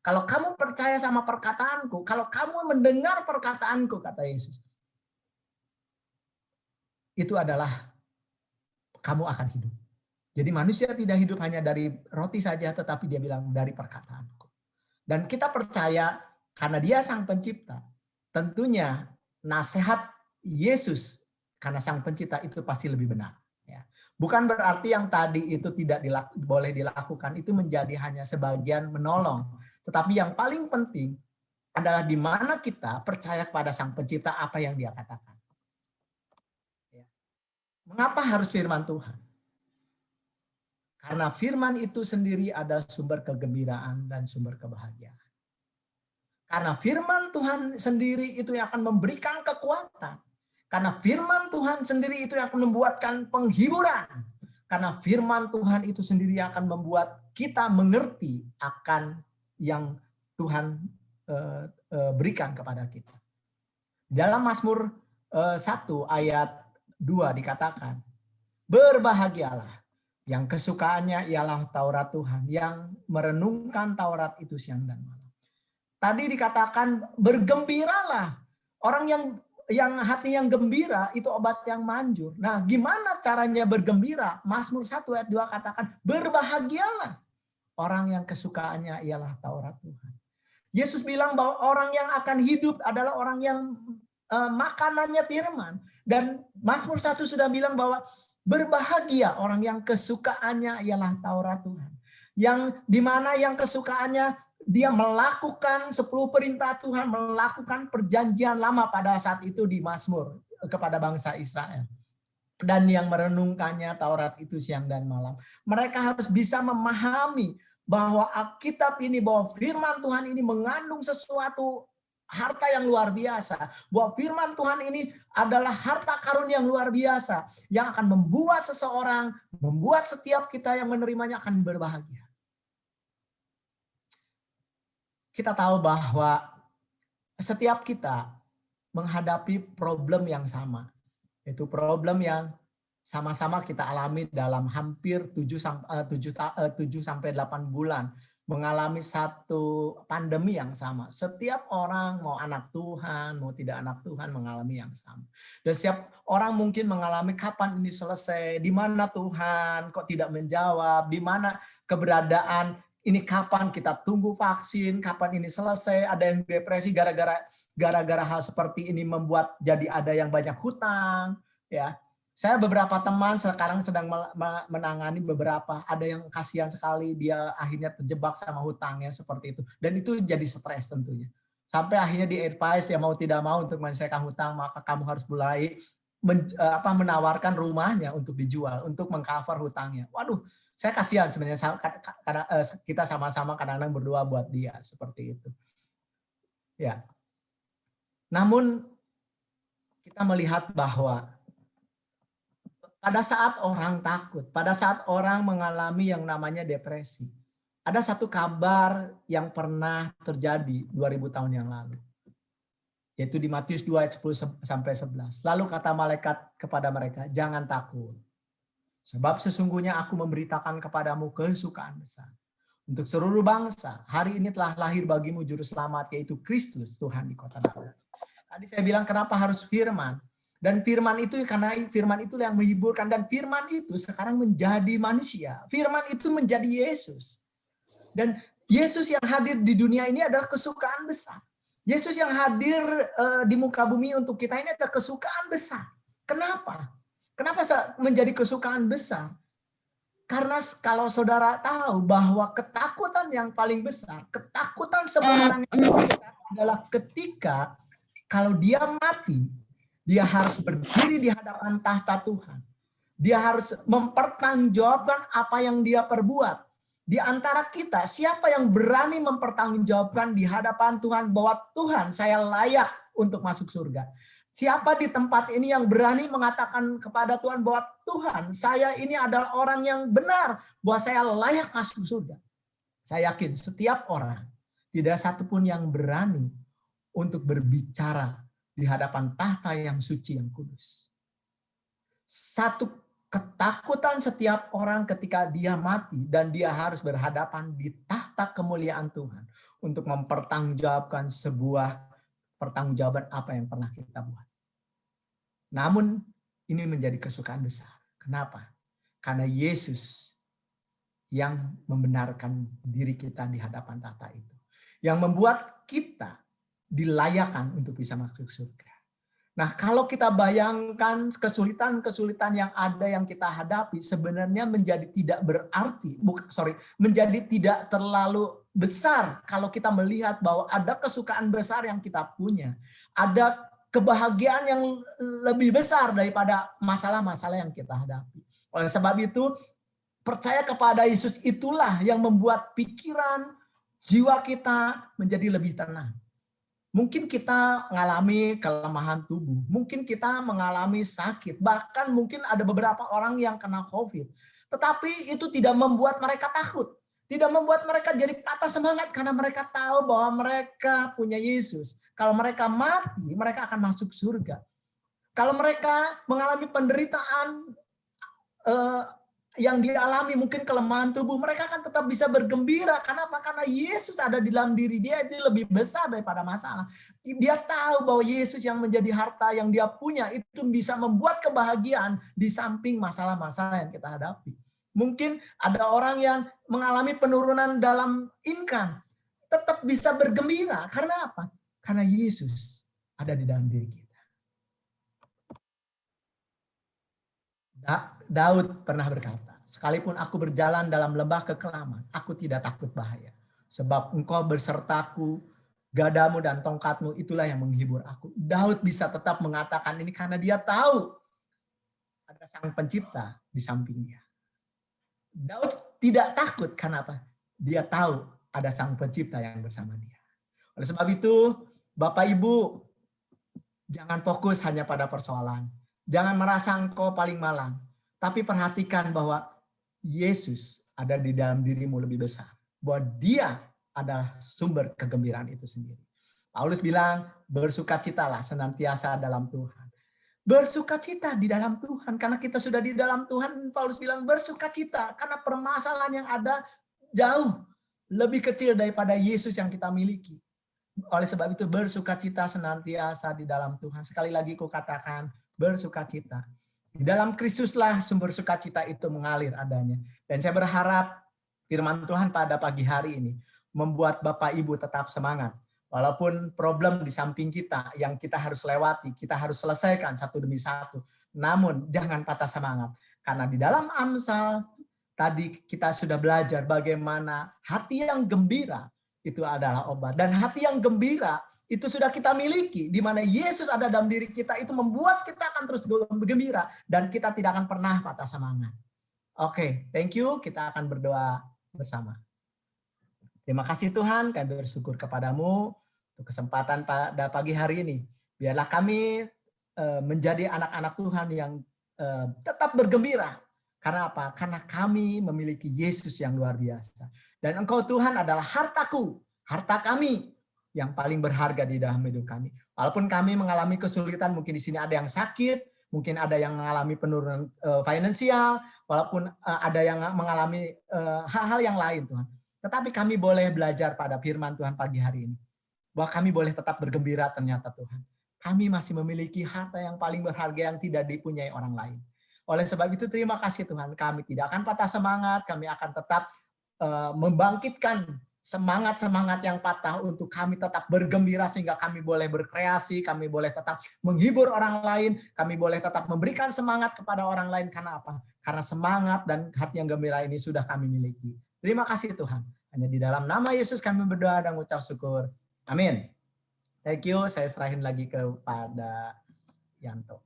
Speaker 2: Kalau kamu percaya sama perkataanku, kalau kamu mendengar perkataanku, kata Yesus, itu adalah kamu akan hidup. Jadi manusia tidak hidup hanya dari roti saja, tetapi dia bilang dari perkataanku. Dan kita percaya karena dia Sang Pencipta, tentunya nasihat Yesus karena Sang Pencipta itu pasti lebih benar. Ya. Bukan berarti yang tadi itu tidak boleh dilakukan, itu menjadi hanya sebagian menolong. Tetapi yang paling penting adalah di mana kita percaya kepada Sang Pencipta apa yang dia katakan. Mengapa harus firman Tuhan? Karena firman itu sendiri adalah sumber kegembiraan dan sumber kebahagiaan. Karena firman Tuhan sendiri itu yang akan memberikan kekuatan. Karena firman Tuhan sendiri itu yang akan membuatkan penghiburan. Karena firman Tuhan itu sendiri yang akan membuat kita mengerti akan yang Tuhan berikan kepada kita. Dalam Mazmur 1 ayat 2 dikatakan, berbahagialah yang kesukaannya ialah Taurat Tuhan, yang merenungkan Taurat itu siang dan malam. Tadi dikatakan bergembiralah. Orang yang hati yang gembira itu obat yang manjur. Nah, gimana caranya bergembira? Mazmur 1 ayat 2 katakan berbahagialah orang yang kesukaannya ialah Taurat Tuhan. Yesus bilang bahwa orang yang akan hidup adalah orang yang makanannya firman. Dan Mazmur 1 sudah bilang bahwa berbahagia orang yang kesukaannya ialah Taurat Tuhan. Yang dimana yang kesukaannya dia melakukan 10 perintah Tuhan, melakukan perjanjian lama pada saat itu di Mazmur kepada bangsa Israel. Dan yang merenungkannya Taurat itu siang dan malam. Mereka harus bisa memahami bahwa Alkitab ini, bahwa firman Tuhan ini mengandung sesuatu harta yang luar biasa. Bahwa firman Tuhan ini adalah harta karun yang luar biasa. Yang akan membuat seseorang, membuat setiap kita yang menerimanya akan berbahagia. Kita tahu bahwa setiap kita menghadapi problem yang sama. Itu problem yang sama-sama kita alami dalam hampir 7-8 bulan. Mengalami satu pandemi yang sama. Setiap orang, mau anak Tuhan, mau tidak anak Tuhan, mengalami yang sama. Dan setiap orang mungkin mengalami kapan ini selesai, di mana Tuhan kok tidak menjawab, di mana keberadaan ini, kapan kita tunggu vaksin, kapan ini selesai. Ada yang depresi gara-gara hal seperti ini membuat jadi ada yang banyak hutang, ya. Saya beberapa teman sekarang sedang menangani beberapa, ada yang kasihan sekali dia akhirnya terjebak sama hutangnya seperti itu. Dan itu jadi stres tentunya. Sampai akhirnya di advice ya mau tidak mau untuk menyelesaikan hutang, maka kamu harus mulai menawarkan rumahnya untuk dijual, untuk mengcover hutangnya. Waduh, saya kasihan sebenarnya, karena kita sama-sama kadang-kadang berdoa buat dia seperti itu. Ya. Namun kita melihat bahwa pada saat orang takut, pada saat orang mengalami yang namanya depresi, ada satu kabar yang pernah terjadi 2000 tahun yang lalu. Yaitu di Matius 2 ayat 10-11. Lalu kata malaikat kepada mereka, jangan takut. Sebab sesungguhnya aku memberitakan kepadamu kesukaan besar. Untuk seluruh bangsa, hari ini telah lahir bagimu juru selamat, yaitu Kristus Tuhan di kota Daud. Tadi saya bilang kenapa harus firman. Dan firman itu karena firman itu yang menghiburkan. Dan firman itu sekarang menjadi manusia. Firman itu menjadi Yesus. Dan Yesus yang hadir di dunia ini adalah kesukaan besar. Yesus yang hadir di muka bumi untuk kita ini adalah kesukaan besar. Kenapa? Kenapa menjadi kesukaan besar? Karena kalau saudara tahu bahwa ketakutan yang paling besar, ketakutan semua orang yang besar adalah ketika kalau dia mati, dia harus berdiri di hadapan tahta Tuhan. Dia harus mempertanggungjawabkan apa yang dia perbuat. Di antara kita, siapa yang berani mempertanggungjawabkan di hadapan Tuhan bahwa Tuhan, saya layak untuk masuk surga? Siapa di tempat ini yang berani mengatakan kepada Tuhan bahwa Tuhan, saya ini adalah orang yang benar, bahwa saya layak masuk surga? Saya yakin setiap orang, tidak satupun yang berani untuk berbicara di hadapan tahta yang suci, yang kudus. Satu ketakutan setiap orang ketika dia mati dan dia harus berhadapan di tahta kemuliaan Tuhan untuk mempertanggungjawabkan sebuah pertanggungjawaban apa yang pernah kita buat. Namun ini menjadi kesukaan besar. Kenapa? Karena Yesus yang membenarkan diri kita di hadapan tahta itu. Yang membuat kita dilayakan untuk bisa masuk surga. Nah, kalau kita bayangkan kesulitan-kesulitan yang ada yang kita hadapi sebenarnya menjadi tidak berarti, menjadi tidak terlalu besar kalau kita melihat bahwa ada kesukaan besar yang kita punya. Ada kebahagiaan yang lebih besar daripada masalah-masalah yang kita hadapi. Oleh sebab itu, percaya kepada Yesus itulah yang membuat pikiran, jiwa kita menjadi lebih tenang. Mungkin kita mengalami kelemahan tubuh, mungkin kita mengalami sakit, bahkan mungkin ada beberapa orang yang kena COVID. Tetapi itu tidak membuat mereka takut, tidak membuat mereka jadi patah semangat karena mereka tahu bahwa mereka punya Yesus. Kalau mereka mati, mereka akan masuk surga. Kalau mereka mengalami penderitaan yang dialami, mungkin kelemahan tubuh, mereka akan tetap bisa bergembira. Kenapa? Karena Yesus ada di dalam diri dia, dia lebih besar daripada masalah. Dia tahu bahwa Yesus yang menjadi harta yang dia punya itu bisa membuat kebahagiaan di samping masalah-masalah yang kita hadapi. Mungkin ada orang yang mengalami penurunan dalam income, tetap bisa bergembira. Karena apa? Karena Yesus ada di dalam diri kita. Daud pernah berkata, sekalipun aku berjalan dalam lembah kekelaman, aku tidak takut bahaya. Sebab engkau bersertaku, gadamu dan tongkatmu itulah yang menghibur aku. Daud bisa tetap mengatakan ini karena dia tahu ada sang pencipta di samping dia. Daud tidak takut, kenapa? Dia tahu ada sang pencipta yang bersama dia. Oleh sebab itu, Bapak Ibu, jangan fokus hanya pada persoalan. Jangan merasa engkau paling malang. Tapi perhatikan bahwa Yesus ada di dalam dirimu lebih besar. Bahwa dia adalah sumber kegembiraan itu sendiri. Paulus bilang, bersukacitalah senantiasa dalam Tuhan. Bersukacita di dalam Tuhan. Karena kita sudah di dalam Tuhan, Paulus bilang bersukacita. Karena permasalahan yang ada jauh lebih kecil daripada Yesus yang kita miliki. Oleh sebab itu bersukacita senantiasa di dalam Tuhan. Sekali lagi ku katakan, bersukacita. Di dalam Kristuslah sumber sukacita itu mengalir adanya. Dan saya berharap firman Tuhan pada pagi hari ini membuat Bapak Ibu tetap semangat. Walaupun problem di samping kita yang kita harus lewati, kita harus selesaikan satu demi satu. Namun jangan patah semangat. Karena di dalam Amsal tadi kita sudah belajar bagaimana hati yang gembira itu adalah obat. Dan hati yang gembira itu sudah kita miliki, di mana Yesus ada dalam diri kita, itu membuat kita akan terus bergembira dan kita tidak akan pernah patah semangat. Oke, thank you. Kita akan berdoa bersama. Terima kasih Tuhan, kami bersyukur kepadamu untuk kesempatan pada pagi hari ini. Biarlah kami menjadi anak-anak Tuhan yang tetap bergembira. Karena apa? Karena kami memiliki Yesus yang luar biasa. Dan Engkau Tuhan adalah hartaku, harta kami yang paling berharga di dalam hidup kami. Walaupun kami mengalami kesulitan, mungkin di sini ada yang sakit, mungkin ada yang mengalami penurunan finansial, walaupun ada yang mengalami hal-hal yang lain Tuhan. Tetapi kami boleh belajar pada firman Tuhan pagi hari ini. Bahwa kami boleh tetap bergembira ternyata Tuhan. Kami masih memiliki harta yang paling berharga yang tidak dipunyai orang lain. Oleh sebab itu terima kasih Tuhan. Kami tidak akan patah semangat, kami akan tetap membangkitkan semangat-semangat yang patah untuk kami tetap bergembira sehingga kami boleh berkreasi, kami boleh tetap menghibur orang lain, kami boleh tetap memberikan semangat kepada orang lain. Karena apa? Karena semangat dan hati yang gembira ini sudah kami miliki. Terima kasih Tuhan. Hanya di dalam nama Yesus kami berdoa dan mengucap syukur. Amin. Thank you. Saya serahin lagi kepada Yanto.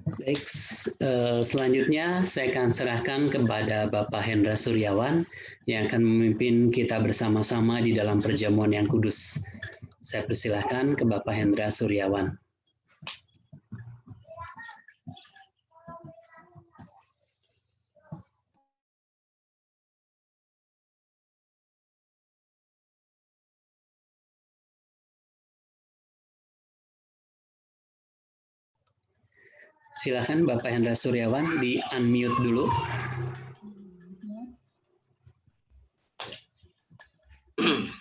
Speaker 3: Baik, selanjutnya saya akan serahkan kepada Bapak Hendra Suryawan yang akan memimpin kita bersama-sama di dalam perjamuan yang kudus. Saya persilahkan ke Bapak Hendra Suryawan. Silakan Bapak Hendra Suryawan di unmute dulu.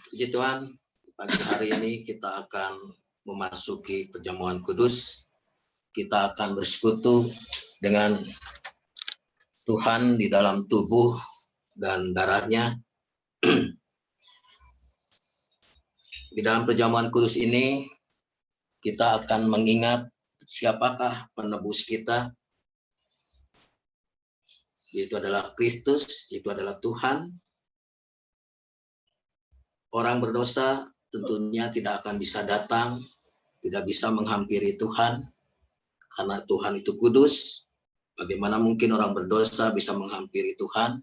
Speaker 4: Puji Tuhan, pagi hari ini kita akan memasuki perjamuan kudus. Kita akan bersekutu dengan Tuhan di dalam tubuh dan darahnya. Di dalam perjamuan kudus ini, kita akan mengingat siapakah penebus kita, yaitu adalah Kristus, yaitu adalah Tuhan. Orang berdosa tentunya tidak akan bisa datang, tidak bisa menghampiri Tuhan, karena Tuhan itu kudus. Bagaimana mungkin orang berdosa bisa menghampiri Tuhan?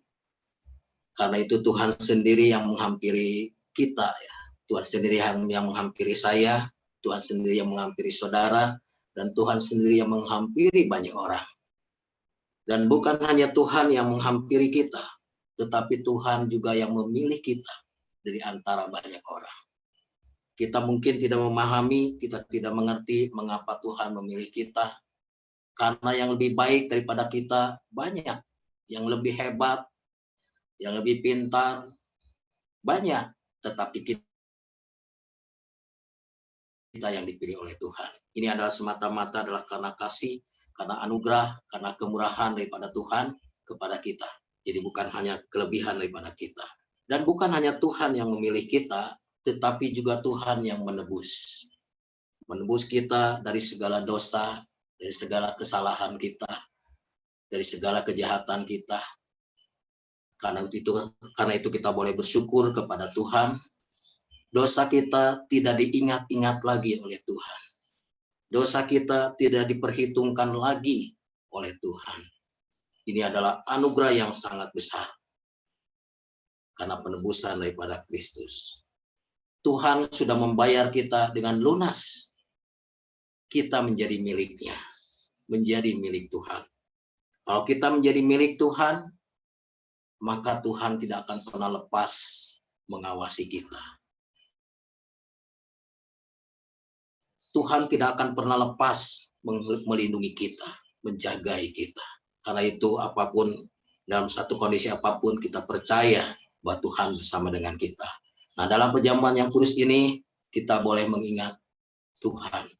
Speaker 4: Karena itu Tuhan sendiri yang menghampiri kita, ya. Tuhan sendiri yang menghampiri saya, Tuhan sendiri yang menghampiri saudara, dan Tuhan sendiri yang menghampiri banyak orang. Dan bukan hanya Tuhan yang menghampiri kita, tetapi Tuhan juga yang memilih kita dari antara banyak orang. Kita mungkin tidak memahami, kita tidak mengerti mengapa Tuhan memilih kita. Karena yang lebih baik daripada kita banyak, yang lebih hebat, yang lebih pintar, banyak. Tetapi kita yang dipilih oleh Tuhan. Ini adalah semata-mata adalah karena kasih, karena anugerah, karena kemurahan daripada Tuhan kepada kita. Jadi bukan hanya kelebihan daripada kita. Dan bukan hanya Tuhan yang memilih kita, tetapi juga Tuhan yang menebus. Menebus kita dari segala dosa, dari segala kesalahan kita, dari segala kejahatan kita. Karena itu kita boleh bersyukur kepada Tuhan. Dosa kita tidak diingat-ingat lagi oleh Tuhan. Dosa kita tidak diperhitungkan lagi oleh Tuhan. Ini adalah anugerah yang sangat besar. Karena penebusan daripada Kristus. Tuhan sudah membayar kita dengan lunas. Kita menjadi miliknya. Menjadi milik Tuhan. Kalau kita menjadi milik Tuhan, maka Tuhan tidak akan pernah lepas mengawasi kita. Tuhan tidak akan pernah lepas melindungi kita, menjagai kita. Karena itu apapun, dalam satu kondisi apapun kita percaya bahwa Tuhan bersama dengan kita. Nah, dalam perjamuan yang kudus ini, kita boleh mengingat Tuhan.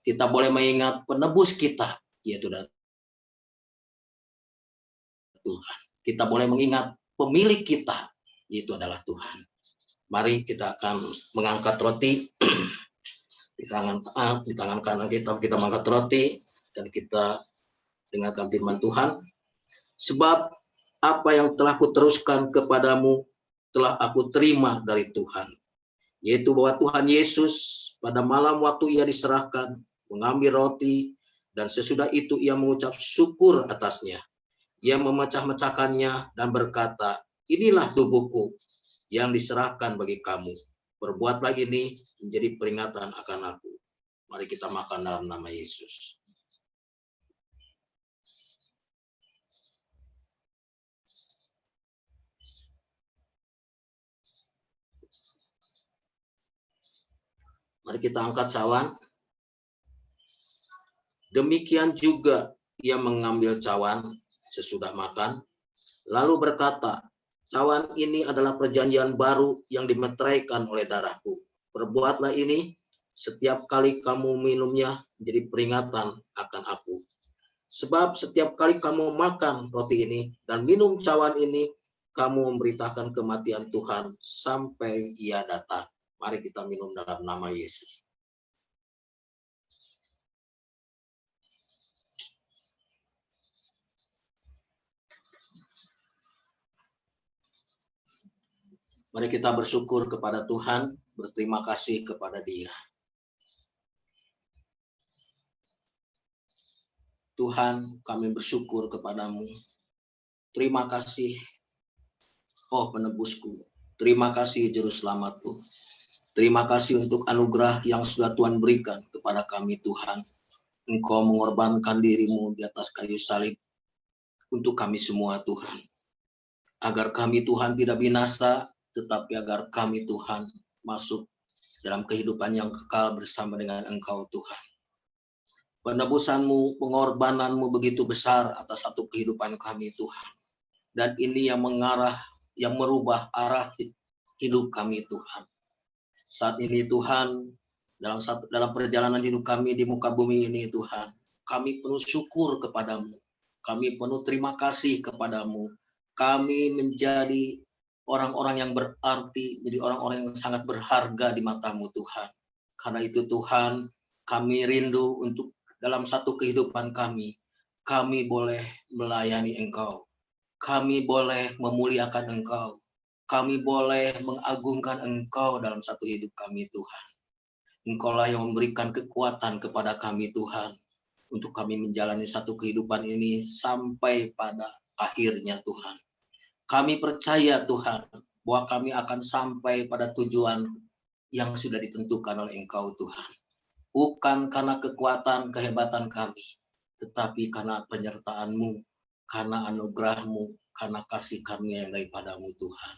Speaker 4: Kita boleh mengingat penebus kita, yaitu Tuhan. Kita boleh mengingat pemilik kita, yaitu adalah Tuhan. Mari kita akan mengangkat roti. Di tangan kanan kita mengangkat roti dan kita dengarkan firman Tuhan. Sebab apa yang telah kuteruskan kepadamu telah aku terima dari Tuhan. Yaitu bahwa Tuhan Yesus pada malam waktu ia diserahkan, mengambil roti, dan sesudah itu ia mengucap syukur atasnya. Ia memecah-mecahkannya dan berkata, inilah tubuhku yang diserahkan bagi kamu. Perbuatlah ini menjadi peringatan akan aku. Mari kita makan dalam nama Yesus. Mari kita angkat cawan. Demikian juga ia mengambil cawan sesudah makan, lalu berkata, cawan ini adalah perjanjian baru yang dimeteraikan oleh darahku. Perbuatlah ini setiap kali kamu minumnya menjadi peringatan akan aku. Sebab setiap kali kamu makan roti ini dan minum cawan ini, kamu memberitakan kematian Tuhan sampai ia datang. Mari kita minum dalam nama Yesus. Mari kita bersyukur kepada Tuhan, berterima kasih kepada Dia. Tuhan, kami bersyukur kepadamu. Terima kasih, oh penebusku. Terima kasih, Juru Selamatku. Terima kasih untuk anugerah yang sudah Tuhan berikan kepada kami, Tuhan. Engkau mengorbankan dirimu di atas kayu salib untuk kami semua, Tuhan. Agar kami, Tuhan, tidak binasa, tetapi agar kami, Tuhan, masuk dalam kehidupan yang kekal bersama dengan Engkau, Tuhan. Penebusan-Mu, pengorbanan-Mu begitu besar atas satu kehidupan kami, Tuhan. Dan ini yang mengarah, yang merubah arah hidup kami, Tuhan. Saat ini, Tuhan, dalam perjalanan hidup kami di muka bumi ini, Tuhan, kami penuh syukur kepadamu. Kami penuh terima kasih kepadamu. Kami menjadi orang-orang yang berarti, menjadi orang-orang yang sangat berharga di mata-Mu, Tuhan. Karena itu, Tuhan, kami rindu untuk dalam satu kehidupan kami boleh melayani Engkau. Kami boleh memuliakan Engkau. Kami boleh mengagungkan Engkau dalam satu hidup kami, Tuhan. Engkaulah yang memberikan kekuatan kepada kami, Tuhan, untuk kami menjalani satu kehidupan ini sampai pada akhirnya, Tuhan. Kami percaya, Tuhan, bahwa kami akan sampai pada tujuan yang sudah ditentukan oleh Engkau, Tuhan. Bukan karena kekuatan, kehebatan kami, tetapi karena penyertaan-Mu, karena anugerah-Mu, karena kasih karunia yang daripada-Mu, Tuhan.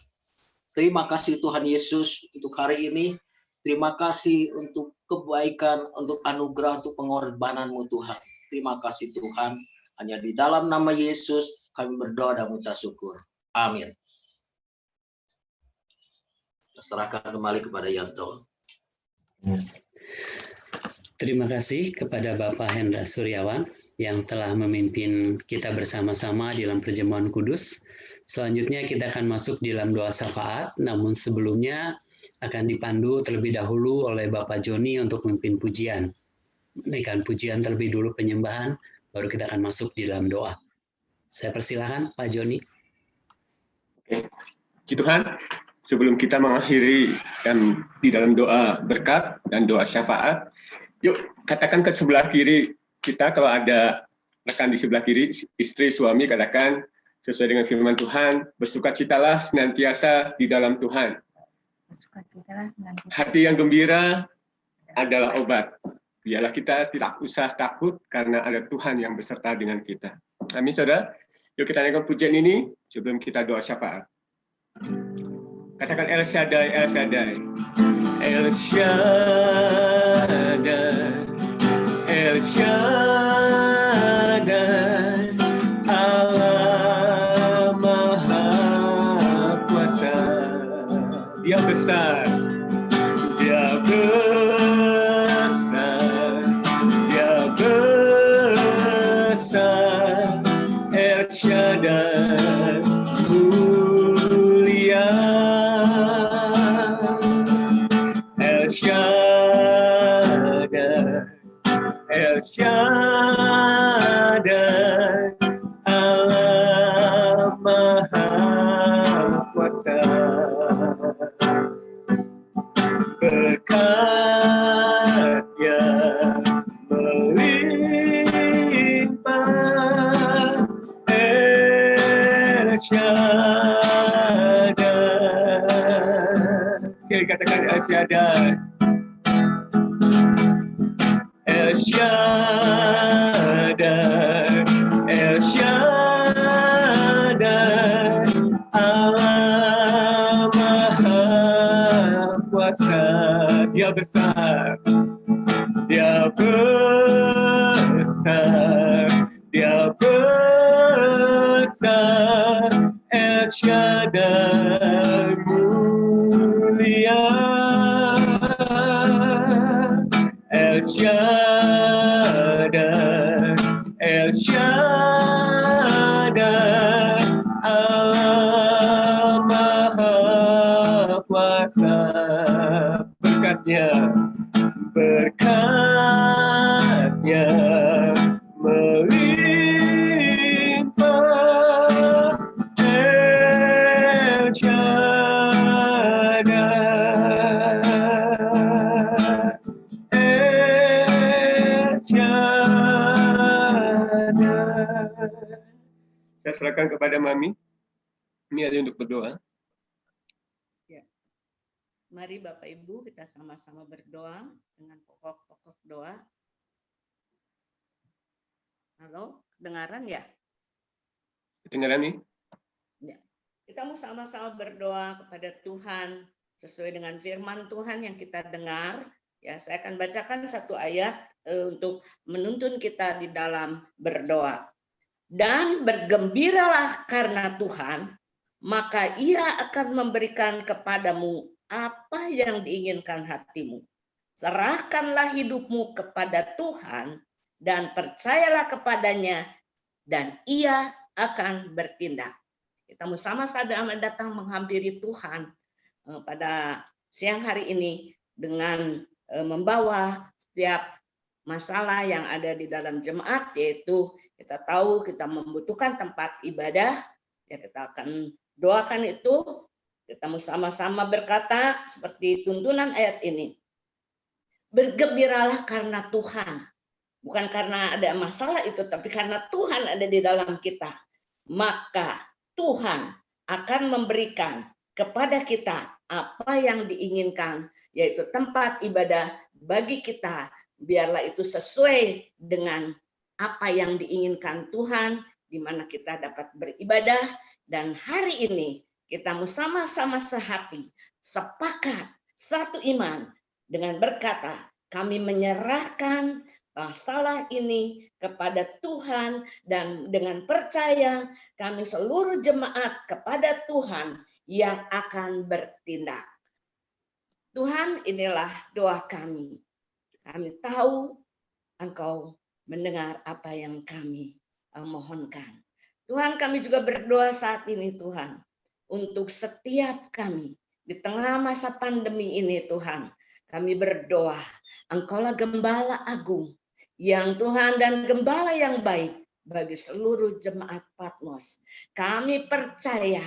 Speaker 4: Terima kasih Tuhan Yesus untuk hari ini. Terima kasih untuk kebaikan, untuk anugerah, untuk pengorbanan-Mu, Tuhan. Terima kasih Tuhan. Hanya di dalam nama Yesus kami berdoa dan mengucap syukur. Amin. Serahkan kembali kepada Yanto.
Speaker 3: Terima kasih kepada Bapak Hendra Suryawan yang telah memimpin kita bersama-sama dalam perjamuan kudus. Selanjutnya kita akan masuk dalam doa syafaat, namun sebelumnya akan dipandu terlebih dahulu oleh Bapak Joni untuk memimpin pujian. Menaikkan pujian terlebih dulu penyembahan, baru kita akan masuk di dalam doa. Saya persilakan Pak Joni.
Speaker 1: Oke. Puji Tuhan, sebelum kita mengakhiri dan di dalam doa berkat dan doa syafaat, yuk katakan ke sebelah kiri kita, kalau ada rekan di sebelah kiri, istri, suami, katakan sesuai dengan firman Tuhan, bersukacitalah senantiasa di dalam Tuhan.
Speaker 5: Bersukacitalah senantiasa.
Speaker 1: Hati yang gembira adalah obat. Biarlah kita tidak usah takut karena ada Tuhan yang beserta dengan kita. Amin, saudara. Yuk kita naikkan pujian ini sebelum kita doa syafaat. Katakan El Shaddai, El Shaddai. El Shaddai, El Shaddai, Allah Maha Kuasa. Dia besar, Dia besar, Dia besar. El Shaddai mulia, El Shaddai, El Shaddai, Allah Maha Kuasa. sekali katakan El Shaddai. El Shaddai, El Shaddai, Allah Maha Kuasa. Dia besar, Dia besar, Dia besar. El Shaddai mulia, El Shaddai, El Shaddai, Allah Maha Kuasa. Berkatnya melimpah. El Shaddai, El Shaddai. Saya serahkan kepada Mami. Ini ada untuk berdoa.
Speaker 6: Mari Bapak Ibu kita sama-sama berdoa dengan pokok-pokok doa. Halo, kedengaran ya?
Speaker 1: Kedengaran nih?
Speaker 6: Ya. Kita mau sama-sama berdoa kepada Tuhan sesuai dengan firman Tuhan yang kita dengar. Ya, saya akan bacakan satu ayat untuk menuntun kita di dalam berdoa. Dan bergembiralah karena Tuhan, maka Ia akan memberikan kepadamu apa yang diinginkan hatimu. Serahkanlah hidupmu kepada Tuhan dan percayalah kepadanya, dan Ia akan bertindak. Kita sama-sama datang menghampiri Tuhan pada siang hari ini dengan membawa setiap masalah yang ada di dalam jemaat, yaitu kita tahu kita membutuhkan tempat ibadah, ya kita akan doakan itu. Kita sama-sama berkata seperti tuntunan ayat ini. Bergembiralah karena Tuhan. Bukan karena ada masalah itu, tapi karena Tuhan ada di dalam kita. Maka Tuhan akan memberikan kepada kita apa yang diinginkan, yaitu tempat ibadah bagi kita. Biarlah itu sesuai dengan apa yang diinginkan Tuhan, di mana kita dapat beribadah. Dan hari ini kita sama-sama sehati, sepakat, satu iman dengan berkata, kami menyerahkan masalah ini kepada Tuhan, dan dengan percaya kami seluruh jemaat kepada Tuhan yang akan bertindak. Tuhan, inilah doa kami. Kami tahu Engkau mendengar apa yang kami mohonkan. Tuhan, kami juga berdoa saat ini Tuhan, untuk setiap kami di tengah masa pandemi ini Tuhan. Kami berdoa, Engkaulah Gembala Agung yang Tuhan dan Gembala yang baik bagi seluruh jemaat Patmos. Kami percaya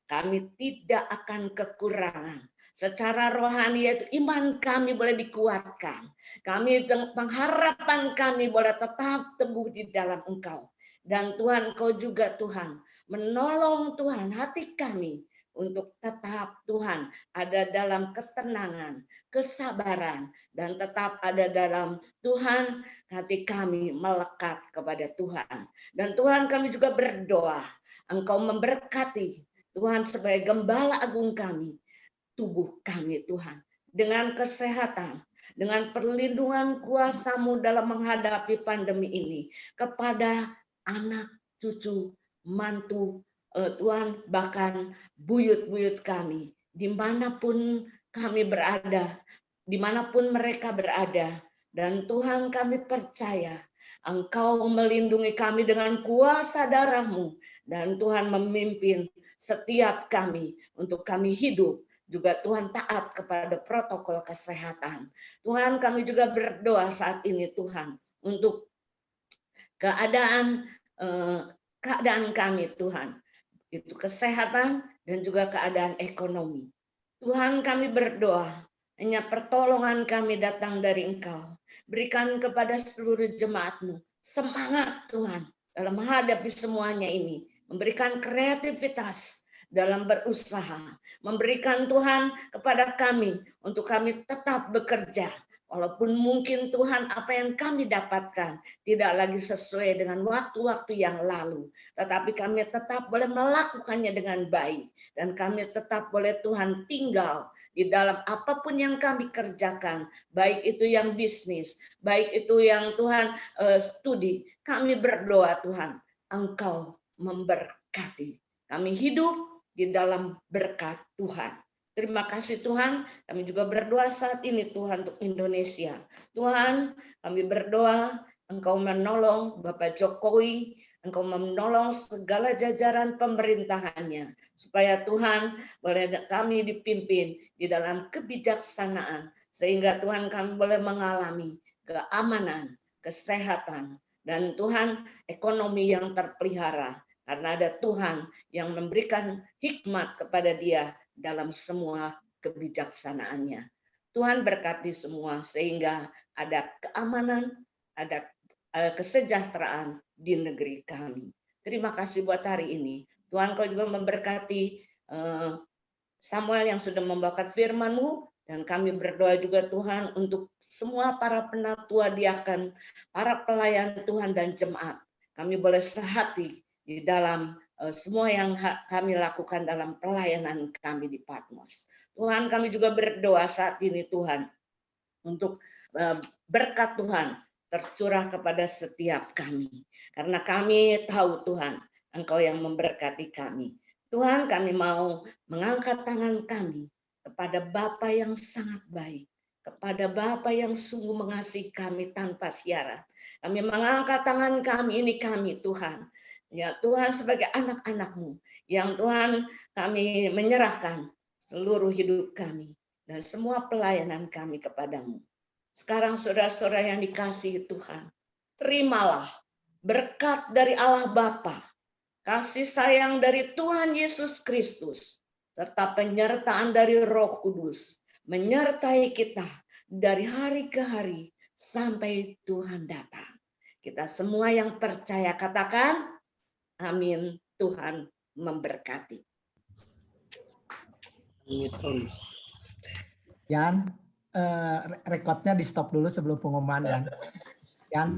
Speaker 6: kami tidak akan kekurangan. Secara rohani yaitu iman kami boleh dikuatkan. Pengharapan kami boleh tetap teguh di dalam Engkau. Dan Tuhan, Engkau juga Tuhan menolong Tuhan hati kami untuk tetap Tuhan ada dalam ketenangan, kesabaran, dan tetap ada dalam Tuhan hati kami melekat kepada Tuhan. Dan Tuhan, kami juga berdoa Engkau memberkati Tuhan sebagai Gembala Agung kami, tubuh kami Tuhan, dengan kesehatan, dengan perlindungan kuasa-Mu dalam menghadapi pandemi ini, kepada anak, cucu, mantu, Tuhan, bahkan buyut-buyut kami, dimanapun kami berada, dimanapun mereka berada. Dan Tuhan, kami percaya Engkau melindungi kami dengan kuasa darah-Mu, dan Tuhan memimpin setiap kami untuk kami hidup juga Tuhan taat kepada protokol kesehatan. Tuhan, kami juga berdoa saat ini Tuhan untuk keadaan kami Tuhan, itu kesehatan dan juga keadaan ekonomi. Tuhan, kami berdoa hanya pertolongan kami datang dari Engkau. Berikan kepada seluruh jemaat-Mu semangat Tuhan dalam menghadapi semuanya ini, memberikan kreativitas dalam berusaha, memberikan Tuhan kepada kami untuk kami tetap bekerja. Walaupun mungkin Tuhan apa yang kami dapatkan tidak lagi sesuai dengan waktu-waktu yang lalu. Tetapi kami tetap boleh melakukannya dengan baik. Dan kami tetap boleh Tuhan tinggal di dalam apapun yang kami kerjakan. Baik itu yang bisnis, baik itu yang Tuhan studi. Kami berdoa Tuhan, Engkau memberkati. Kami hidup di dalam berkat Tuhan. Terima kasih Tuhan, kami juga berdoa saat ini Tuhan untuk Indonesia. Tuhan, kami berdoa Engkau menolong Bapak Jokowi, Engkau menolong segala jajaran pemerintahannya, supaya Tuhan boleh kami dipimpin di dalam kebijaksanaan, sehingga Tuhan kami boleh mengalami keamanan, kesehatan, dan Tuhan ekonomi yang terpelihara, karena ada Tuhan yang memberikan hikmat kepada dia dalam semua kebijaksanaannya. Tuhan berkati semua sehingga ada keamanan, ada kesejahteraan di negeri kami. Terima kasih buat hari ini. Tuhan Kau juga memberkati Samuel yang sudah membawakan firman-Mu, dan kami berdoa juga Tuhan untuk semua para penatua diaken, para pelayan Tuhan dan jemaat. Kami boleh sehati di dalam semua yang kami lakukan dalam pelayanan kami di Patmos. Tuhan, kami juga berdoa saat ini Tuhan untuk berkat Tuhan tercurah kepada setiap kami. Karena kami tahu Tuhan, Engkau yang memberkati kami. Tuhan, kami mau mengangkat tangan kami kepada Bapa yang sangat baik, kepada Bapa yang sungguh mengasihi kami tanpa syarat. Kami mengangkat tangan kami, ini kami Tuhan. Ya Tuhan, sebagai anak-anak-Mu, yang Tuhan kami menyerahkan seluruh hidup kami dan semua pelayanan kami kepadamu. Sekarang saudara-saudara yang dikasihi Tuhan, terimalah berkat dari Allah Bapa, kasih sayang dari Tuhan Yesus Kristus, serta penyertaan dari Roh Kudus, menyertai kita dari hari ke hari sampai Tuhan datang. Kita semua yang percaya katakan, amin. Tuhan memberkati.
Speaker 2: Yan, rekodnya di stop dulu sebelum pengumuman, Yan. Yan.